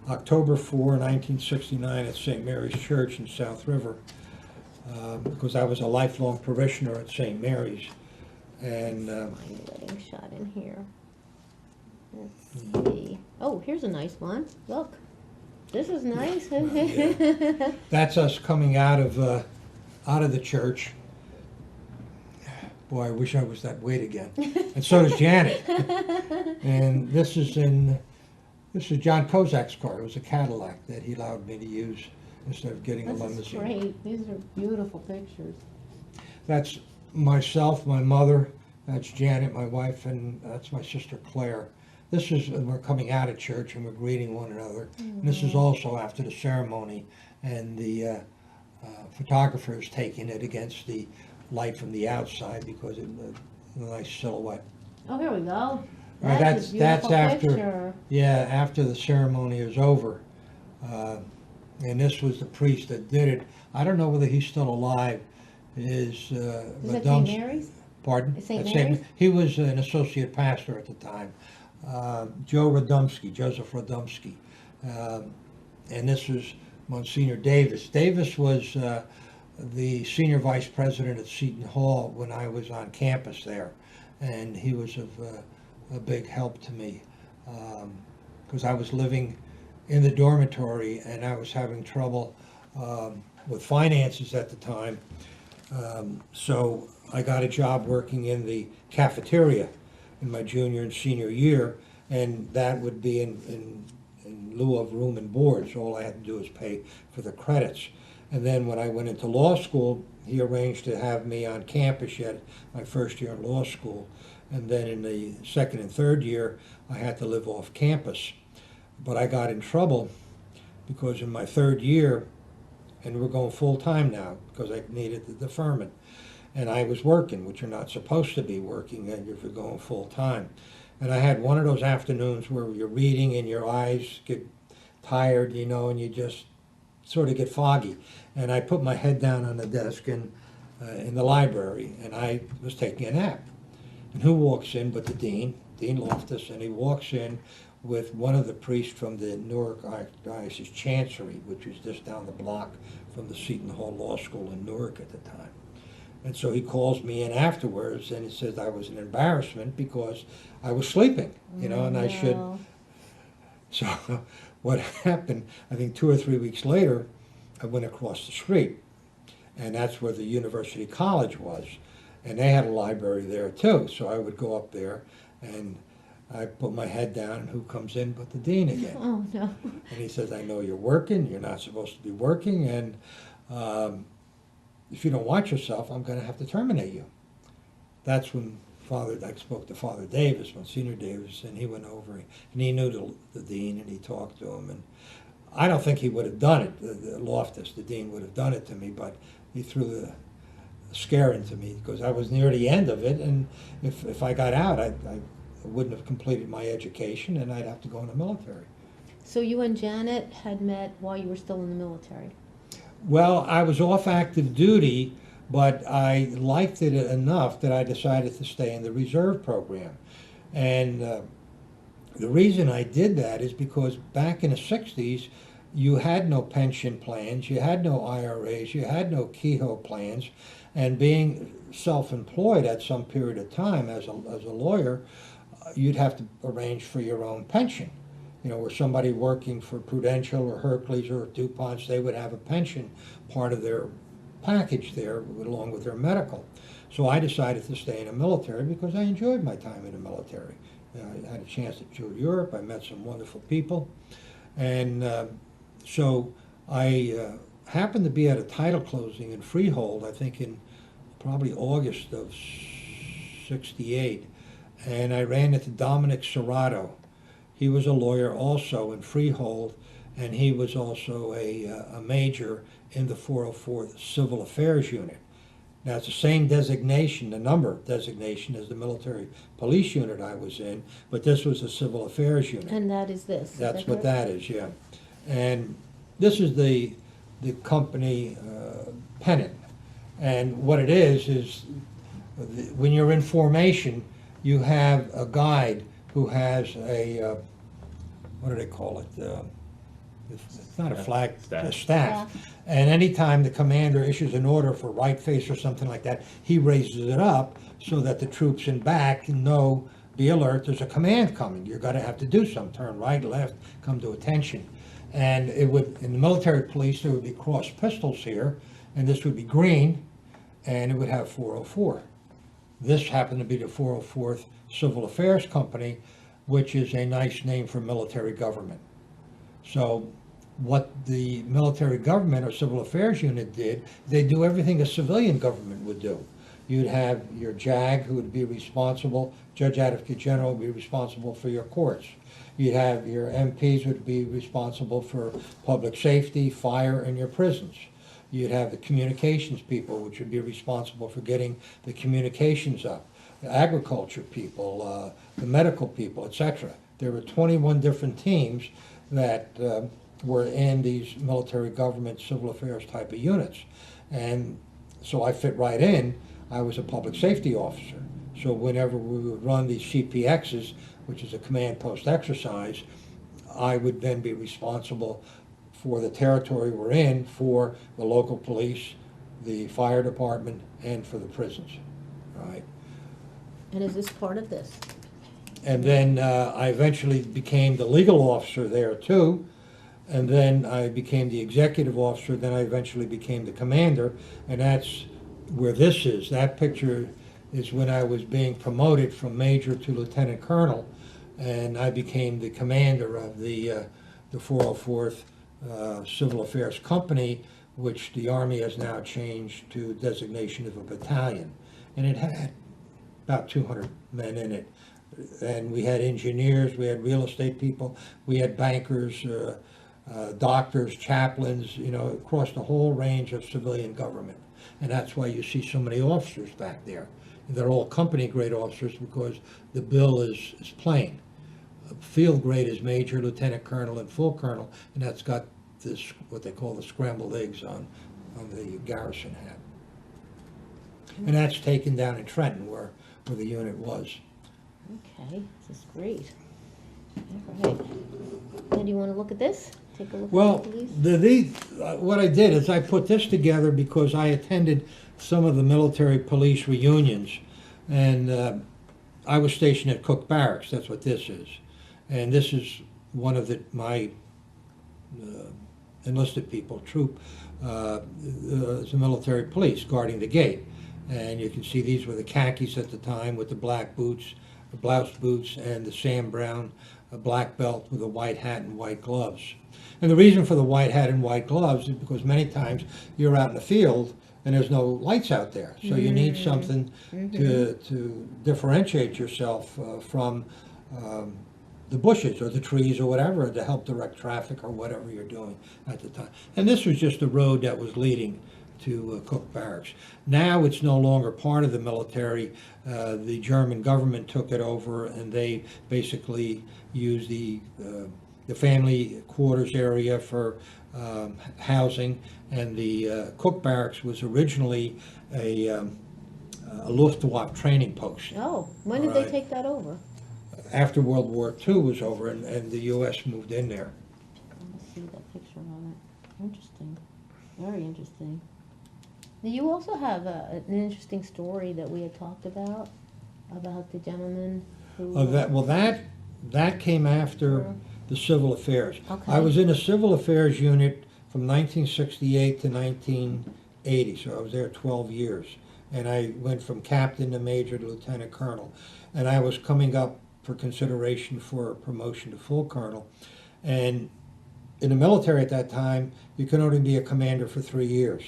October 4, 1969 at St. Mary's Church in South River, because I was a lifelong parishioner at St. Mary's. And Find a wedding shot in here. Let's see. Oh, here's a nice one. Look, this is nice. yeah. That's us coming out of the church. Boy, I wish I was that weight again. And so does Janet. And this is John Kozak's car. It was a Cadillac that he allowed me to use instead of getting a limousine. This is great. These are beautiful pictures. That's myself, my mother, that's Janet, my wife, and that's my sister Claire. This is, we're coming out of church and we're greeting one another. And this is also after the ceremony, and the photographer is taking it against the light from the outside because it's a nice silhouette. Oh, here we go. That's beautiful after, picture. yeah, after the ceremony is over. And this was the priest that did it. I don't know whether he's still alive. Is that St. Mary's? Pardon? St. At Mary's? He was an associate pastor at the time. Joseph Radomski. And this was Monsignor Davis. Davis was the senior vice president at Seton Hall when I was on campus there, and he was of a big help to me because I was living in the dormitory and I was having trouble with finances at the time. So I got a job working in the cafeteria in my junior and senior year, and that would be in lieu of room and board, so all I had to do was pay for the credits. And then when I went into law school, he arranged to have me on campus yet my first year in law school. And then in the second and third year, I had to live off campus. But I got in trouble because in my third year, and we're going full-time now because I needed the deferment, and I was working, which you're not supposed to be working if you're going full-time. And I had one of those afternoons where you're reading and your eyes get tired, you know, and you just sort of get foggy. And I put my head down on the desk in the library, and I was taking a nap. And who walks in but the dean, Dean Loftus, and he walks in with one of the priests from the Newark Archdiocese Chancery, which was just down the block from the Seton Hall Law School in Newark at the time. And so he calls me in afterwards, and he says I was an embarrassment because I was sleeping, you know, and I should. So what happened, I think 2 or 3 weeks later, I went across the street, and that's where the University College was. And they had a library there too, so I would go up there, and I put my head down, and who comes in but the dean again. Oh, no. And he says, I know you're working, you're not supposed to be working, and if you don't watch yourself, I'm going to have to terminate you. That's when I spoke to Father Davis, Monsignor Davis, and he went over, and he knew the dean, and he talked to him. And I don't think he would have done it, the Loftus, the dean would have done it to me, but he threw the scare into me because I was near the end of it, and if I got out, I wouldn't have completed my education, and I'd have to go in the military. So you and Janet had met while you were still in the military? Well, I was off active duty, but I liked it enough that I decided to stay in the reserve program. And the reason I did that is because back in the 60s, you had no pension plans, you had no IRAs, you had no Kehoe plans, and being self-employed at some period of time as a lawyer, you'd have to arrange for your own pension. You know, where somebody working for Prudential or Hercules or DuPont's, they would have a pension part of their package there along with their medical. So I decided to stay in the military because I enjoyed my time in the military. I had a chance to tour Europe, I met some wonderful people, and so I happened to be at a title closing in Freehold, I think in probably August of '68, and I ran into Dominic Serrato. He was a lawyer also in Freehold, and he was also a major in the 404th Civil Affairs Unit. Now, it's the same designation, the number designation, as the military police unit I was in, but this was a Civil Affairs Unit. And that is this? That's what that is, yeah. And this is the company pennant. And what it is when you're in formation, you have a guide who has a, what do they call it? It's not a flag, a staff. And anytime the commander issues an order for right face or something like that, he raises it up so that the troops in back know, be alert, there's a command coming. You're going to have to do something, turn right, left, come to attention. And it would, in the military police, there would be cross pistols here, and this would be green, and it would have 404. This happened to be the 404th Civil Affairs Company, which is a nice name for military government. So what the military government or civil affairs unit did, they do everything a civilian government would do. You'd have your JAG, who would be responsible, Judge Advocate General would be responsible for your courts. You'd have your MPs would be responsible for public safety, fire, and your prisons. You'd have the communications people, which would be responsible for getting the communications up. The agriculture people, the medical people, etc. There were 21 different teams that were in these military government civil affairs type of units. And so I fit right in. I was a public safety officer. So whenever we would run these CPXs, which is a command post exercise, I would then be responsible for the territory we're in, for the local police, the fire department, and for the prisons, right? And is this part of this? And then I eventually became the legal officer there too. And then I became the executive officer. Then I eventually became the commander. And that's where this is. That picture is when I was being promoted from major to lieutenant colonel. And I became the commander of the 404th Civil Affairs Company, which the Army has now changed to designation of a battalion. And it had about 200 men in it. And we had engineers, we had real estate people, we had bankers, doctors, chaplains, you know, across the whole range of civilian government. And that's why you see so many officers back there. They're all company grade officers because the bill is plain. Field grade is major, lieutenant colonel, and full colonel, and that's got this, what they call the scrambled eggs on the garrison hat. And that's taken down in Trenton where the unit was. Okay, this is great. All right. Now, do you want to look at this? Take a look Well, at these. what I did is I put this together because I attended some of the military police reunions, and I was stationed at Cook Barracks. That's what this is, and this is one of my enlisted people troop, the military police guarding the gate, and you can see these were the khakis at the time with the black boots, the blouse boots, and the Sam Brown black belt with a white hat and white gloves. And the reason for the white hat and white gloves is because many times you're out in the field and there's no lights out there. So you need something to differentiate yourself from the bushes or the trees or whatever to help direct traffic or whatever you're doing at the time. And this was just a road that was leading to Cook Barracks. Now it's no longer part of the military. The German government took it over and they basically used the family quarters area for housing, and the Cook Barracks was originally a Luftwaffe training post. Oh, when did they take that over? After World War II was over and the U.S. moved in there. Let's see that picture on it. Interesting. Very interesting. Now, you also have an interesting story that we had talked about the gentleman who... That came after the civil affairs. Okay. I was in a civil affairs unit from 1968 to 1980, so I was there 12 years. And I went from captain to major to lieutenant colonel. And I was coming up for consideration for promotion to full colonel. And in the military at that time, you can only be a commander for 3 years.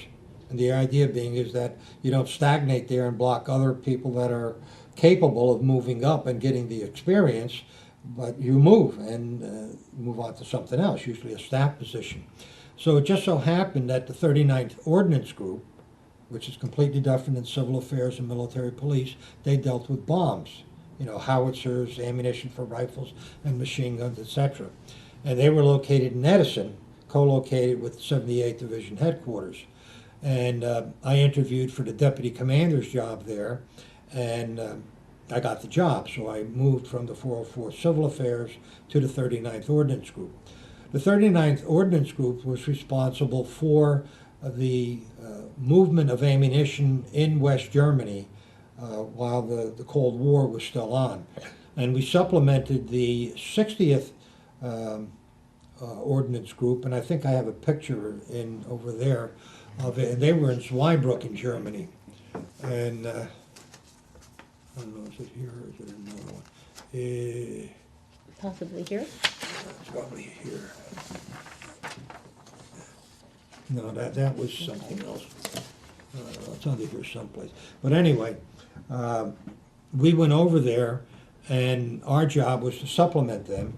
And the idea being is that you don't stagnate there and block other people that are capable of moving up and getting the experience, but you move and move on to something else, usually a staff position. So it just so happened that the 39th Ordnance Group, which is completely different than civil affairs and military police, they dealt with bombs, you know, howitzers, ammunition for rifles and machine guns, etc. And they were located in Edison, co-located with 78th Division headquarters. And I interviewed for the deputy commander's job there, and I got the job. So I moved from the 404 Civil Affairs to the 39th Ordnance Group. The 39th Ordnance Group was responsible for the movement of ammunition in West Germany while the Cold War was still on. And we supplemented the 60th Ordnance Group, and I think I have a picture over there of it. And they were in Zweibrück in Germany. And I don't know, is it here or is it another one? Possibly here? It's probably here. No, that was something else. It's under here someplace. But anyway, we went over there, and our job was to supplement them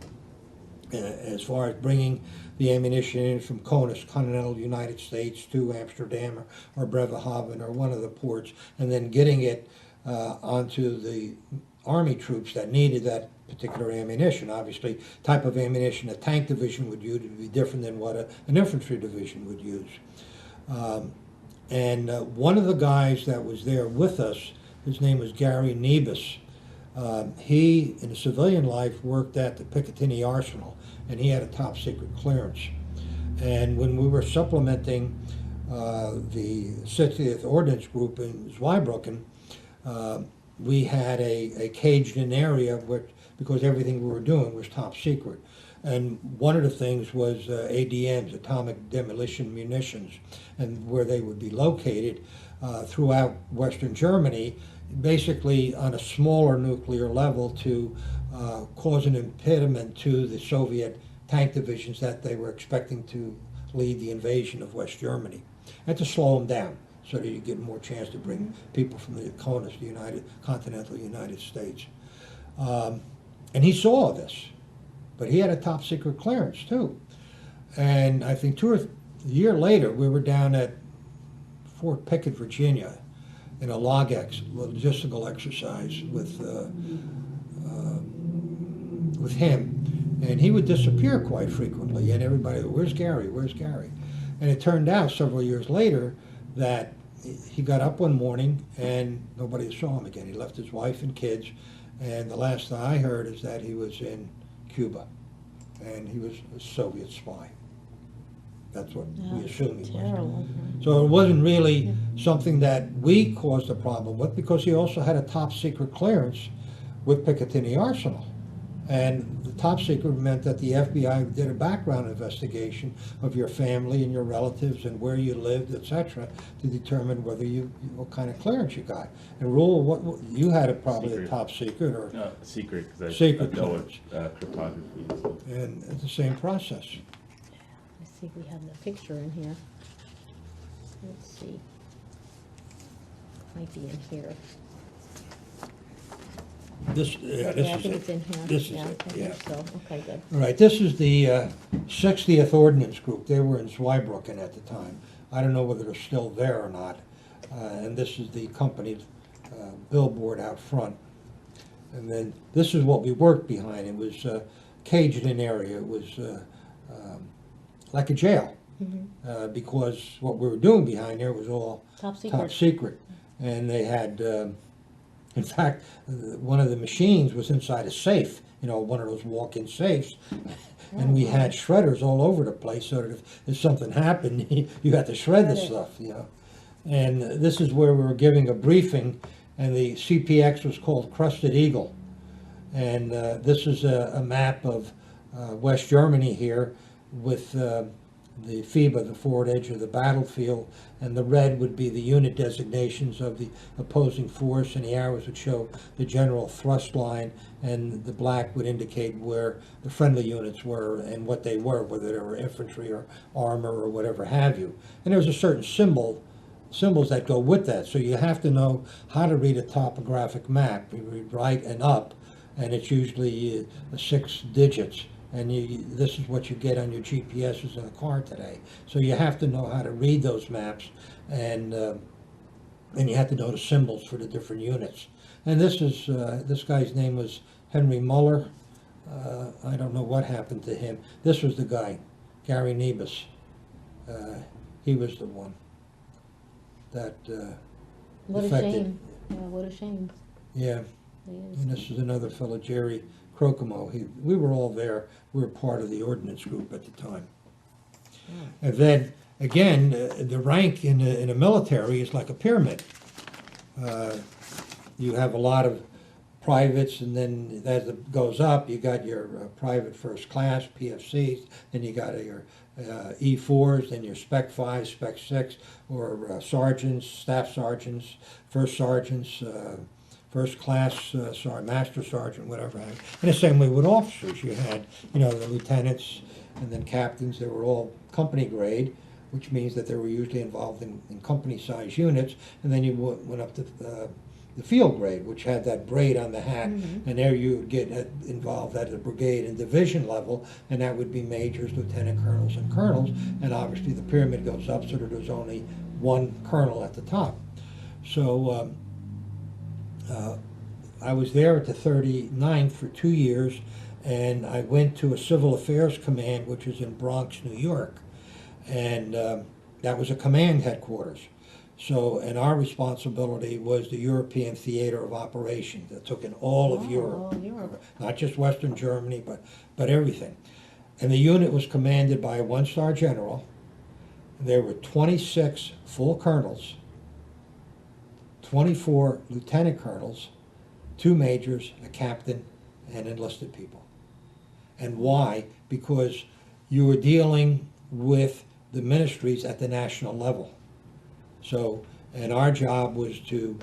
as far as bringing the ammunition in from CONUS, continental United States, to Amsterdam or Bremerhaven or one of the ports, and then getting it onto the Army troops that needed that particular ammunition. Obviously, type of ammunition a tank division would use would be different than what an infantry division would use. And one of the guys that was there with us, his name was Gary Nebus, He, in his civilian life, worked at the Picatinny Arsenal, and he had a top secret clearance. And when we were supplementing the 60th Ordnance Group in Zweibrücken, we had a caged-in area because everything we were doing was top secret. And one of the things was ADMs, atomic demolition munitions, and where they would be located throughout Western Germany, basically on a smaller nuclear level to cause an impediment to the Soviet tank divisions that they were expecting to lead the invasion of West Germany, and to slow them down so that you get more chance to bring people from the CONUS, the continental United States. And he saw this, but he had a top secret clearance too. And I think a year later, we were down at Fort Pickett, Virginia, in a logistical exercise with him, and he would disappear quite frequently, and everybody, where's Gary, where's Gary? And it turned out several years later that he got up one morning and nobody saw him again. He left his wife and kids, and the last thing I heard is that he was in Cuba, and he was a Soviet spy. That's what we assume he was. Terrible. So it wasn't really something that we caused a problem with, because he also had a top secret clearance with Picatinny Arsenal. And the top secret meant that the FBI did a background investigation of your family and your relatives and where you lived, etc., to determine whether what kind of clearance you got. And Rule, what you had probably Secret. a top secret or No, secret, because Secret I dealt clearance. with cryptography. So. and it's the same process. Let's see if we have the picture in here. Let's see. Might be in here. This Yeah, I is think it. it's in here. This is Yeah, it, I yeah. think so. Okay, good. All right, this is the 60th Ordnance Group. They were in Zweibrücken at the time. I don't know whether they're still there or not. And this is the company's billboard out front. And then this is what we worked behind. It was caged-in area. It was like a jail, because what we were doing behind there was all Top secret. top secret. And they had, in fact, one of the machines was inside a safe, one of those walk-in safes. And we had shredders all over the place, so that if something happened, you had to shred the Shred it. stuff, And this is where we were giving a briefing, and the CPX was called Crested Eagle. And this is a map of West Germany here, with the FIBA, the forward edge of the battlefield, and the red would be the unit designations of the opposing force, and the arrows would show the general thrust line, and the black would indicate where the friendly units were and what they were, whether they were infantry or armor or whatever have you. And there's a certain symbols that go with that, so you have to know how to read a topographic map. You read right and up, and it's usually 6 digits. And this is what you get on your GPSs in a car today. So you have to know how to read those maps, and you have to know the symbols for the different units. And this guy's name was Henry Muller. I don't know what happened to him. This was the guy, Gary Nebus. He was the one that What a affected. shame. Yeah, what a shame. Yeah. It is. And this is another fellow, Jerry Crocomo. We were all there. We were part of the ordnance group at the time. And then, again, the rank in the military is like a pyramid. You have a lot of privates, and then as it goes up, you got your private first class, PFCs, then you got your E4s, then your Spec 5, Spec 6, or sergeants, staff sergeants, first sergeants, first class, master sergeant, whatever. And the same way with officers. You had, the lieutenants and then captains. They were all company grade, which means that they were usually involved in company-size units. And then you went up to the field grade, which had that braid on the hat. And there you would get involved at the brigade and division level, and that would be majors, lieutenant colonels, and colonels. And obviously the pyramid goes up so that there's only one colonel at the top. So I was there at the 39th for 2 years, and I went to a civil affairs command, which is in Bronx, New York. And that was a command headquarters. So, and our responsibility was the European theater of operations that took in all of Europe. All Europe. Not just Western Germany, but everything. And the unit was commanded by a one-star general. There were 26 full colonels, 24 lieutenant colonels, 2 majors, a captain, and enlisted people. And why? Because you were dealing with the ministries at the national level. So, and our job was to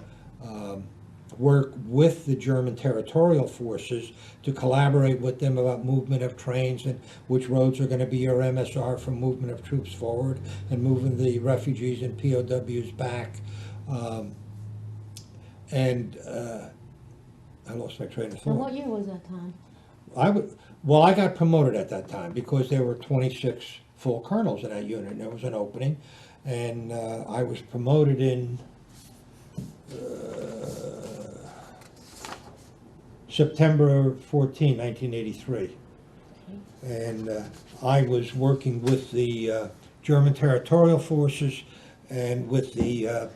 work with the German territorial forces to collaborate with them about movement of trains and which roads are going to be your MSR for movement of troops forward and moving the refugees and POWs back. I lost my train of And thought. what year was that time? Well, I got promoted at that time because there were 26 full colonels in that unit, and there was an opening, and I was promoted in September 14, 1983. And I was working with the German territorial forces and with the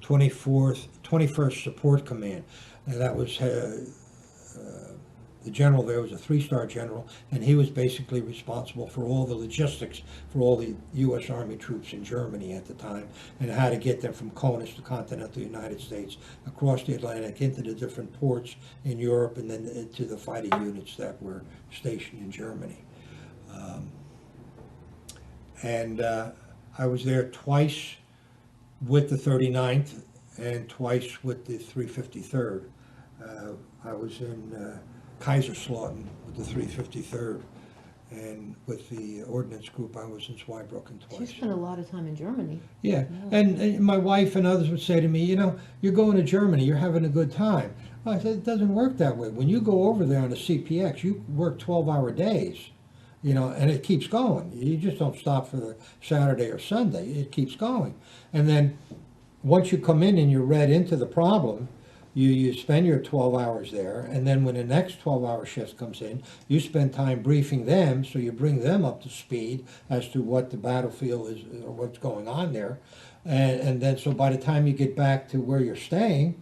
21st Support Command. And that was the general there was a 3-star general, and he was basically responsible for all the logistics for all the U.S. Army troops in Germany at the time, and how to get them from Konus to continental United States, across the Atlantic, into the different ports in Europe, and then to the fighting units that were stationed in Germany. I was there twice with the 39th and twice with the 353rd. I was in Kaiserslautern with the 353rd, and with the ordnance group I was in Zweibrücken You twice. spent a lot of time in Germany. Yeah, and my wife and others would say to me, you know, you're going to Germany, you're having a good time. Well, I said, it doesn't work that way. When you go over there on a CPX, you work 12-hour days, you know, and it keeps going. You just don't stop for the Saturday or Sunday. It keeps going. And then once you come in and you're read into the problem, you spend your 12 hours there, and then when the next 12-hour shift comes in, you spend time briefing them, so you bring them up to speed as to what the battlefield is, or what's going on there. And then, so by the time you get back to where you're staying,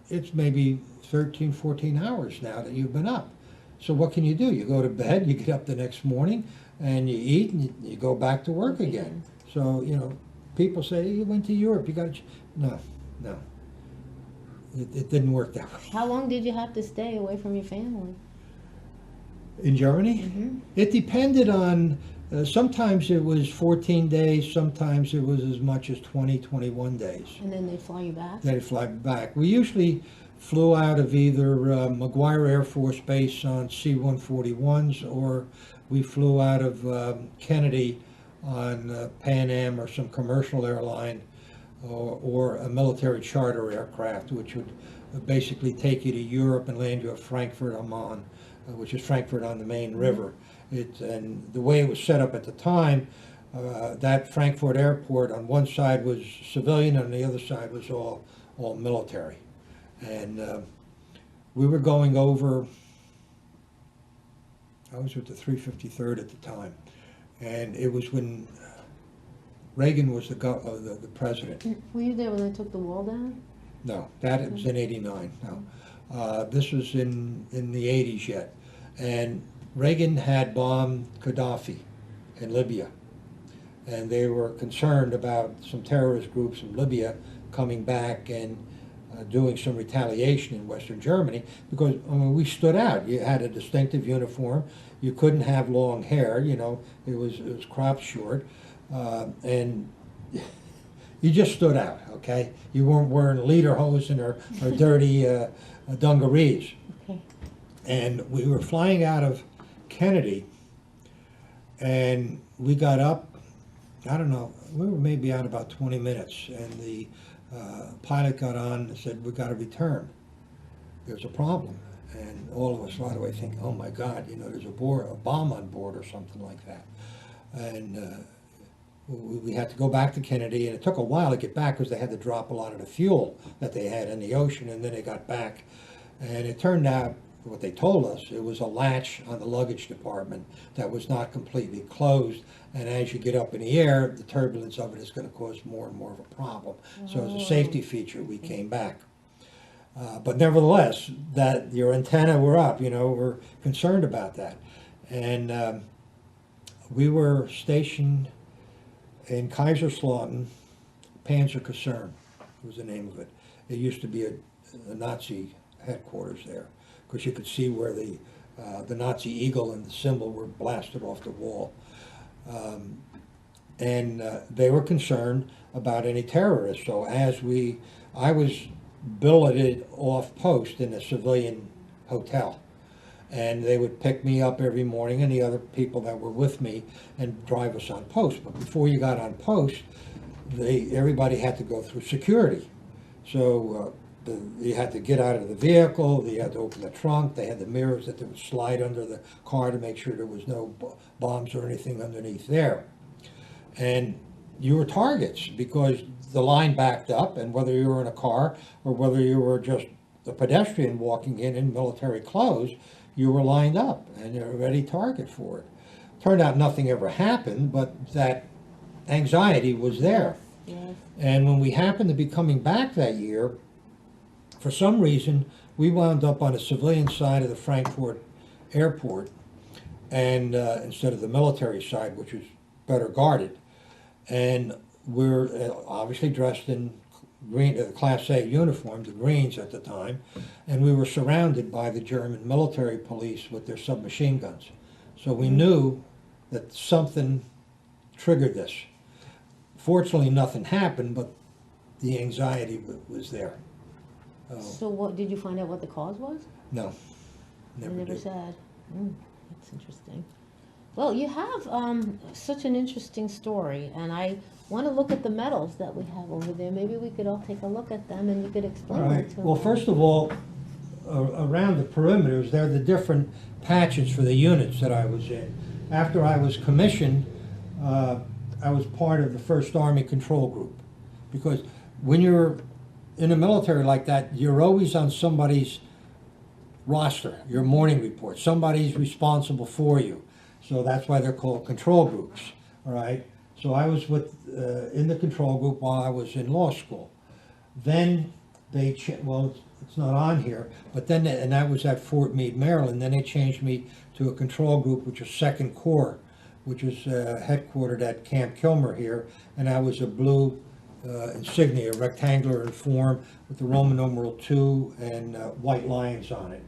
it's maybe 13, 14 hours now that you've been up. So what can you do? You go to bed, you get up the next morning, and you eat, and you go back to work again. So, you know, people say, you went to Europe, you got to... No. It didn't work that way. How long did you have to stay away from your family? In Germany? It depended on, sometimes it was 14 days, sometimes it was as much as 20, 21 days. And then they'd fly you back? They'd fly back. We usually flew out of either McGuire Air Force Base on C-141s, or we flew out of Kennedy on Pan Am or some commercial airline, or a military charter aircraft, which would basically take you to Europe and land you at Frankfurt am Main, which is Frankfurt on the Main River. And the way it was set up at the time, that Frankfurt airport, on one side was civilian, and on the other side was all military. And we were going over, I was with the 353rd at the time, and it was when Reagan was the president. Were you there when they took the wall down? No, that was in '89. No, this was in the '80s yet, and Reagan had bombed Gaddafi in Libya, and they were concerned about some terrorist groups in Libya coming back and doing some retaliation in Western Germany, because we stood out. You had a distinctive uniform. You couldn't have long hair. You know, it was cropped short. And you just stood out, okay? You weren't wearing lederhosen or dirty dungarees. Okay. And we were flying out of Kennedy, and we got up, I don't know, we were maybe out about 20 minutes, and the pilot got on and said, we got to return. There's a problem. And all of us right away think, oh my God, you know, there's a bomb on board or something like that. And we had to go back to Kennedy, and it took a while to get back because they had to drop a lot of the fuel that they had in the ocean, and then they got back. And it turned out what they told us, it was a latch on the luggage department that was not completely closed, and as you get up in the air, the turbulence of it is going to cause more and more of a problem. So as a safety feature, we came back. But nevertheless, that your antenna were up, we're concerned about that. And we were stationed in Kaiserslautern, Panzerkaserne was the name of it. It used to be a Nazi headquarters there, because you could see where the Nazi eagle and the symbol were blasted off the wall. And they were concerned about any terrorists. So I was billeted off post in a civilian hotel. And they would pick me up every morning and the other people that were with me and drive us on post. But before you got on post, everybody had to go through security. So you had to get out of the vehicle, you had to open the trunk, they had the mirrors that they would slide under the car to make sure there was no bombs or anything underneath there. And you were targets because the line backed up, and whether you were in a car or whether you were just a pedestrian walking in military clothes, you were lined up and you're a ready target for it. Turned out nothing ever happened, but that anxiety was there. Yes. And when we happened to be coming back that year, for some reason, we wound up on the civilian side of the Frankfurt airport, and instead of the military side, which was better guarded. And we're obviously dressed in green, Class A uniform, the greens at the time, and we were surrounded by the German military police with their submachine guns. So we knew that something triggered this. Fortunately, nothing happened, but the anxiety was there. So what, did you find out what the cause was? No, They never never did. said. That's interesting. Well, you have such an interesting story, and I want to look at the medals that we have over there. Maybe we could all take a look at them, and you could All explain right. it to Well, us. first of all, around the perimeters, there are the different patches for the units that I was in. After I was commissioned, I was part of the 1st Army Control Group. Because when you're in the military like that, you're always on somebody's roster, your morning report. Somebody's responsible for you. So that's why they're called control groups, all right? So I was in the control group while I was in law school. Then well, it's not on here, but then, and that was at Fort Meade, Maryland. Then they changed me to a control group, which was 2nd Corps, which was headquartered at Camp Kilmer here, and I was a blue insignia, rectangular in form with the Roman numeral 2 and white lions on it.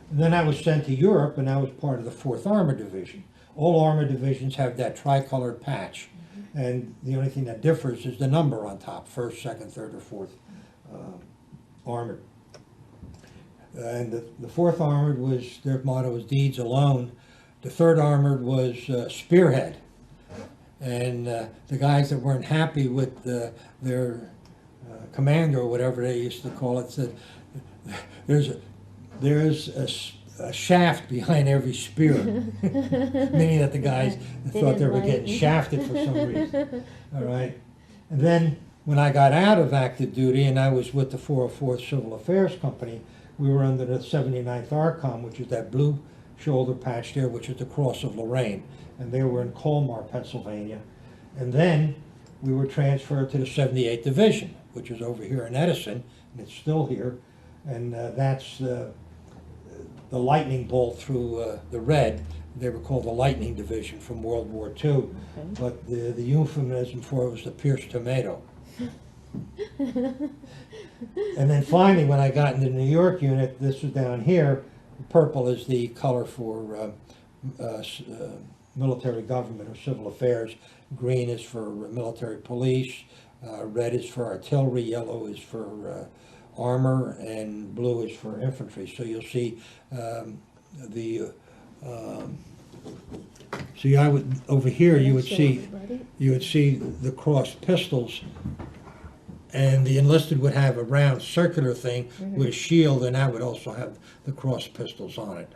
And then I was sent to Europe, and I was part of the 4th Armored Division. All armor divisions have that tricolored patch, and the only thing that differs is the number on top, 1st, 2nd, 3rd, or 4th Armored. And the 4th Armored was, their motto was deeds alone. The 3rd Armored was spearhead. And the guys that weren't happy with their commander, or whatever they used to call it, said, there's a shaft behind every spear, meaning that the guys thought they were didn't getting like- shafted for some reason. All right. And then when I got out of active duty and I was with the 404th Civil Affairs Company, we were under the 79th ARCOM, which is that blue shoulder patch there, which is the Cross of Lorraine. And they were in Colmar, Pennsylvania. And then we were transferred to the 78th Division, which is over here in Edison, and it's still here. And that's the lightning bolt through the red. They were called the Lightning Division from World War II. Okay. But the euphemism for it was the pierced tomato. And then finally, when I got into the New York unit, this was down here. Purple is the color for military government or civil affairs. Green is for military police. Red is for artillery. Yellow is for armor, and blue is for infantry. So you'll see see, I would over here you would Show see everybody. the crossed pistols, and the enlisted would have a round circular thing with a shield, and that would also have the crossed pistols on it.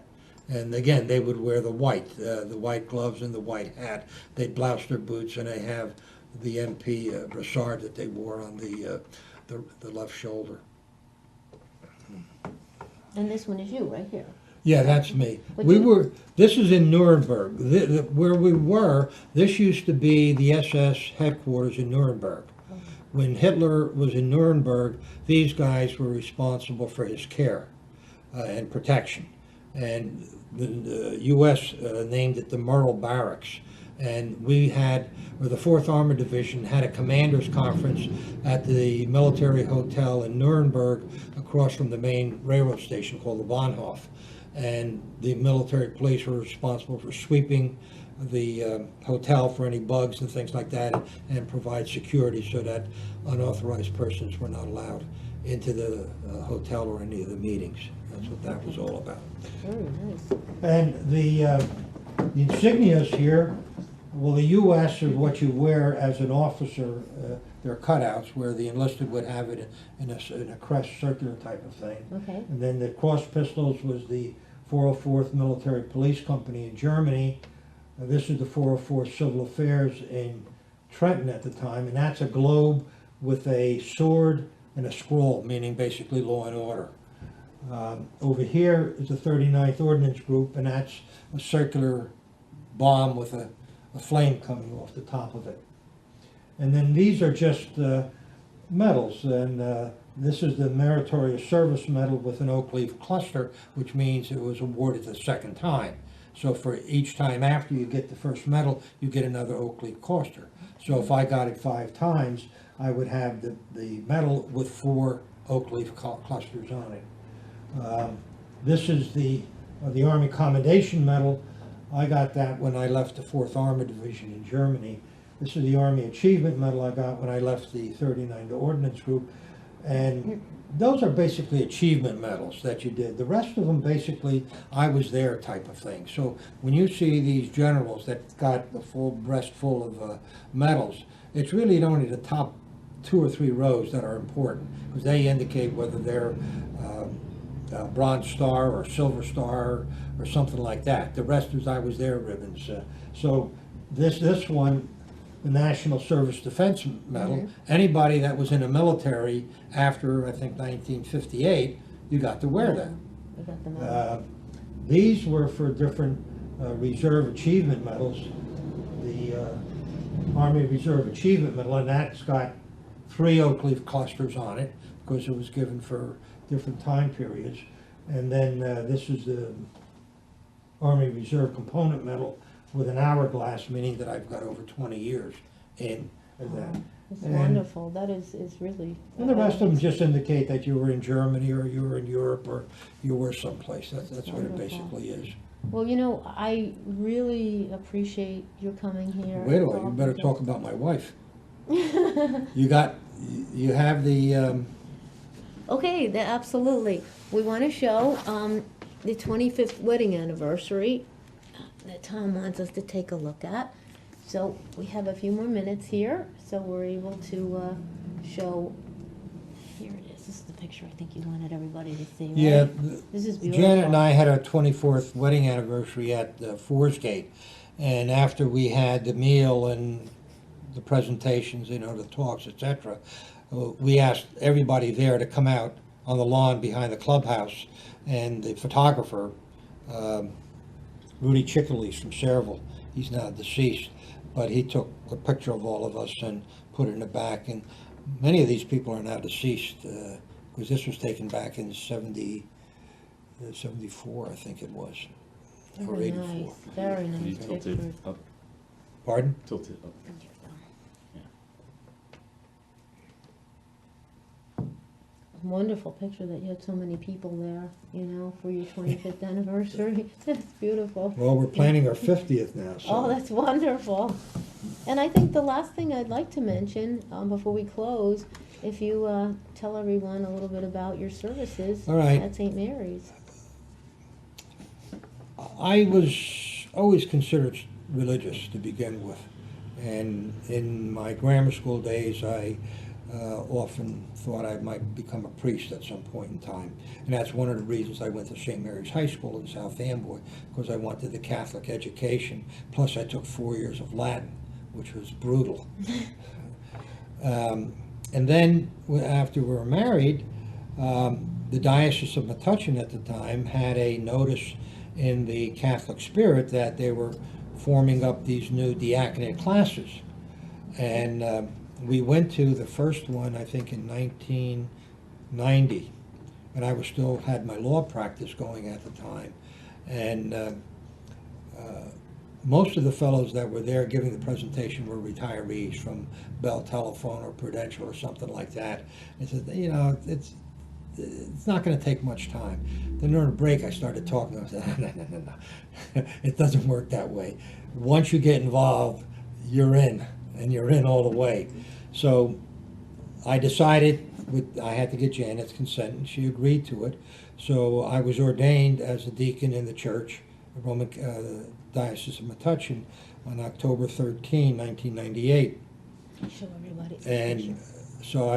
And again, they would wear the white gloves and the white hat. They'd blouse their boots, and they have the MP brassard that they wore on the left shoulder. And this one is you, right here. Yeah, that's me. Would We you- were, this is in Nuremberg. Where we were, this used to be the SS headquarters in Nuremberg. When Hitler was in Nuremberg, these guys were responsible for his care and protection. And the U.S. Named it the Myrtle Barracks. And we had, or the 4th Armored Division had a commander's conference at the military hotel in Nuremberg across from the main railroad station called the Bahnhof. And the military police were responsible for sweeping the hotel for any bugs and things like that, and provide security so that unauthorized persons were not allowed into the hotel or any of the meetings. That's what that was all about. Very nice. And the insignias here, well, the U.S. is what you wear as an officer. They're cutouts where the enlisted would have it in a crest circular type of thing. Okay. And then the cross pistols was the 404th Military Police Company in Germany. This is the 404 Civil Affairs in Trenton at the time, and that's a globe with a sword and a scroll, meaning basically law and order. Over here is the 39th Ordnance Group, and that's a circular bomb with a flame coming off the top of it. And then these are just medals, and this is the Meritorious Service Medal with an oak leaf cluster, which means it was awarded the second time. So for each time after you get the first medal, you get another oak leaf cluster. So if I got it 5 times, I would have the medal with 4 oak leaf clusters on it. This is the Army Commendation Medal. I got that when I left the 4th Armored Division in Germany. This is the Army Achievement Medal I got when I left the 39th Ordnance Group. And those are basically achievement medals that you did. The rest of them basically, I was there type of thing. So when you see these generals that got the full breast full of medals, it's really only the top 2 or 3 rows that are important, because they indicate whether they're Bronze Star or Silver Star or something like that. The rest is I was there ribbons. So this one, the National Service Defense Medal, anybody that was in the military after, I think, 1958, you got to wear that. We got the medal. These were for different Reserve Achievement Medals. The Army Reserve Achievement Medal, and that's got 3 oak leaf clusters on it, because it was given for different time periods. And then this is the Army Reserve Component Medal with an hourglass, meaning that I've got over 20 years in that. It's And- wonderful. That is really. And the rest of them just indicate that you were in Germany, or you were in Europe, or you were someplace. That's what it Wonderful. basically is. Well, you know, I really appreciate your coming here. Wait a minute, you better talk about my wife. You have the, Okay, absolutely. We want to show the 25th wedding anniversary that Tom wants us to take a look at. So we have a few more minutes here, so we're able to show. Here it is. This is the picture I think you wanted everybody to see. Right? yeah, This is beautiful. Janet and I had our 24th wedding anniversary at Forsgate. And after we had the meal and the presentations, the talks, etc., we asked everybody there to come out on the lawn behind the clubhouse. And the photographer, Rudy Chickley from Sayreville, he's now deceased, but he took a picture of all of us and put it in the back. And many of these people are now deceased, because this was taken back in 74, I think it was, or Very 84. nice. Very Can you nice tilt it pictures. up? Pardon? Tilt it up. Wonderful picture that you had so many people there, for your 25th anniversary. That's beautiful. Well, we're planning our 50th now, so. Oh, that's wonderful. And I think the last thing I'd like to mention, before we close, if you tell everyone a little bit about your services All right. at St. Mary's. I was always considered religious to begin with. And in my grammar school days, I often thought I might become a priest at some point in time. And that's one of the reasons I went to St. Mary's High School in South Amboy, because I wanted the Catholic education. Plus, I took 4 years of Latin, which was brutal. And then, after we were married, the Diocese of Metuchen at the time had a notice in the Catholic spirit that they were forming up these new diaconate classes. And we went to the first one, I think, in 1990, and I was still had my law practice going at the time. And most of the fellows that were there giving the presentation were retirees from Bell Telephone or Prudential or something like that. And said, you know, it's not going to take much time. Then during a break, I started talking. I said, no. It doesn't work that way. Once you get involved, you're in, and you're in all the way. So I decided I had to get Janet's consent, and she agreed to it. So I was ordained as a deacon in the church, the Roman Diocese of Metuchen, on October 13, 1998. Show everybody. And so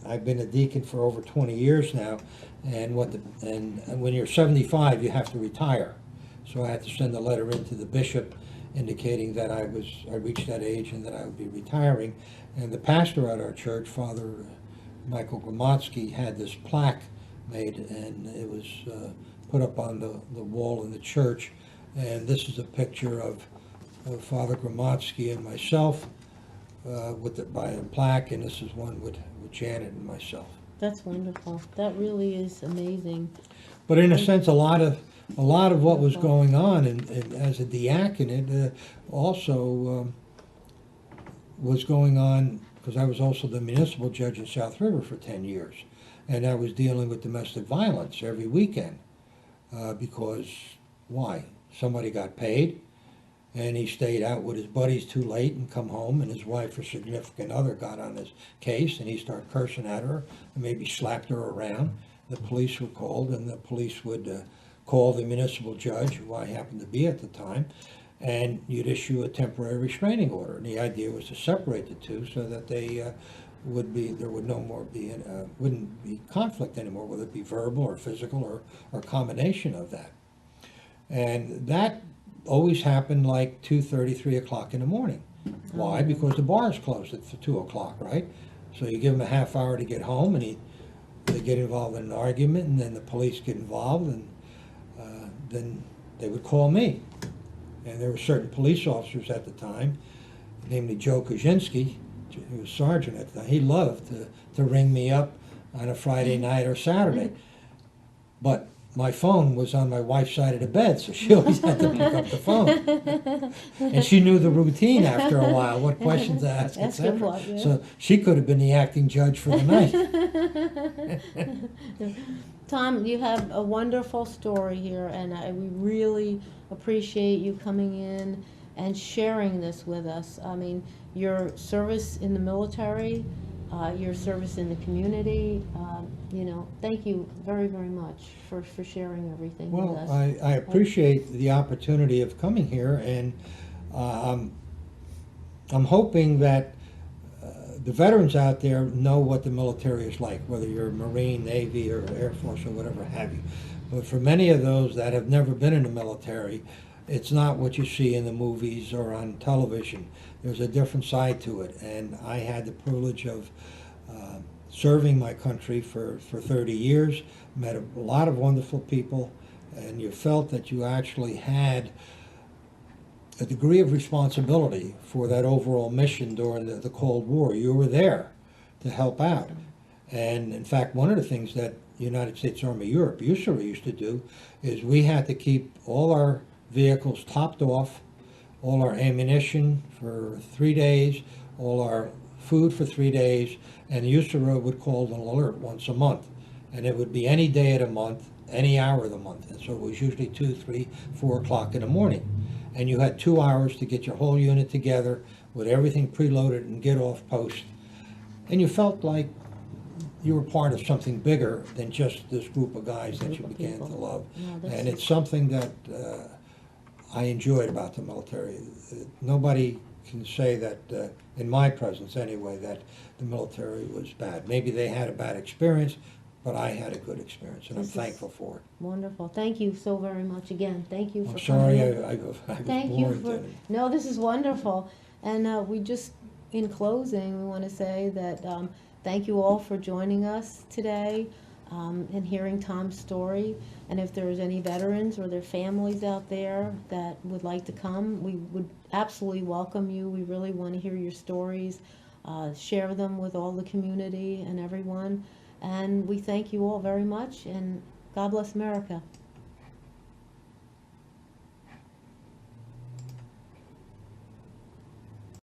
I've been a deacon for over 20 years now, and when you're 75, you have to retire. So I had to send a letter in to the bishop indicating that I reached that age and that I would be retiring. And the pastor at our church, Father Michael Dominiecki, had this plaque made, and it was put up on the wall in the church. And this is a picture of Father Dominiecki and myself by a plaque, and this is one with Janet and myself. That's wonderful. That really is amazing. But in a sense, a lot of what was going on, and as a diaconate, also was going on because I was also the municipal judge in South River for 10 years, and I was dealing with domestic violence every weekend because why? Somebody got paid, and he stayed out with his buddies too late and come home, and his wife or significant other got on his case, and he started cursing at her and maybe slapped her around. The police were called, and the police would call the municipal judge, who I happened to be at the time, and you'd issue a temporary restraining order. And the idea was to separate the two so that there would no more be wouldn't be conflict anymore, whether it be verbal or physical or a combination of that. And that always happened like 2:30, 3 o'clock in the morning. Why? Because the bars closed at 2 o'clock, right? So you give them a half hour to get home, and they get involved in an argument, and then the police get involved, and then they would call me. And there were certain police officers at the time, namely Joe Kaczynski, who was sergeant at the time. He loved to ring me up on a Friday night or Saturday. But my phone was on my wife's side of the bed, so she always had to pick up the phone. And she knew the routine after a while, what questions to ask, etc. what, yeah. So she could have been the acting judge for the night. Tom, you have a wonderful story here, and we really appreciate you coming in and sharing this with us. I mean, your service in the military, your service in the community, thank you very, very much for sharing everything with us. Well, I appreciate the opportunity of coming here, and I'm hoping that the veterans out there know what the military is like, whether you're Marine, Navy, or Air Force, or whatever have you. But for many of those that have never been in the military, it's not what you see in the movies or on television. There's a different side to it, and I had the privilege of serving my country for 30 years, met a lot of wonderful people, and you felt that you actually had a degree of responsibility for that overall mission during the Cold War. You were there to help out. And in fact, one of the things that the United States Army Europe used to do is we had to keep all our vehicles topped off, all our ammunition for 3 days, all our food for 3 days, and the USARA would call an alert once a month. And it would be any day of the month, any hour of the month. And so it was usually 2, 3, 4 o'clock in the morning. And you had 2 hours to get your whole unit together with everything preloaded and get off post. And you felt like you were part of something bigger than just this group of guys that you began to love. Yeah, and it's something that I enjoyed about the military. Nobody can say that, in my presence anyway, that the military was bad. Maybe they had a bad experience, but I had a good experience, and I'm thankful for it. Wonderful. Thank you so very much again. Thank you for I'm sorry coming in. I was Thank you bored. for, no, this is wonderful. And we just, in closing, we want to say that thank you all for joining us today. and hearing Tom's story. And if there's any veterans or their families out there that would like to come, we would absolutely welcome you. We really want to hear your stories, share them with all the community and everyone. And we thank you all very much, and God bless America.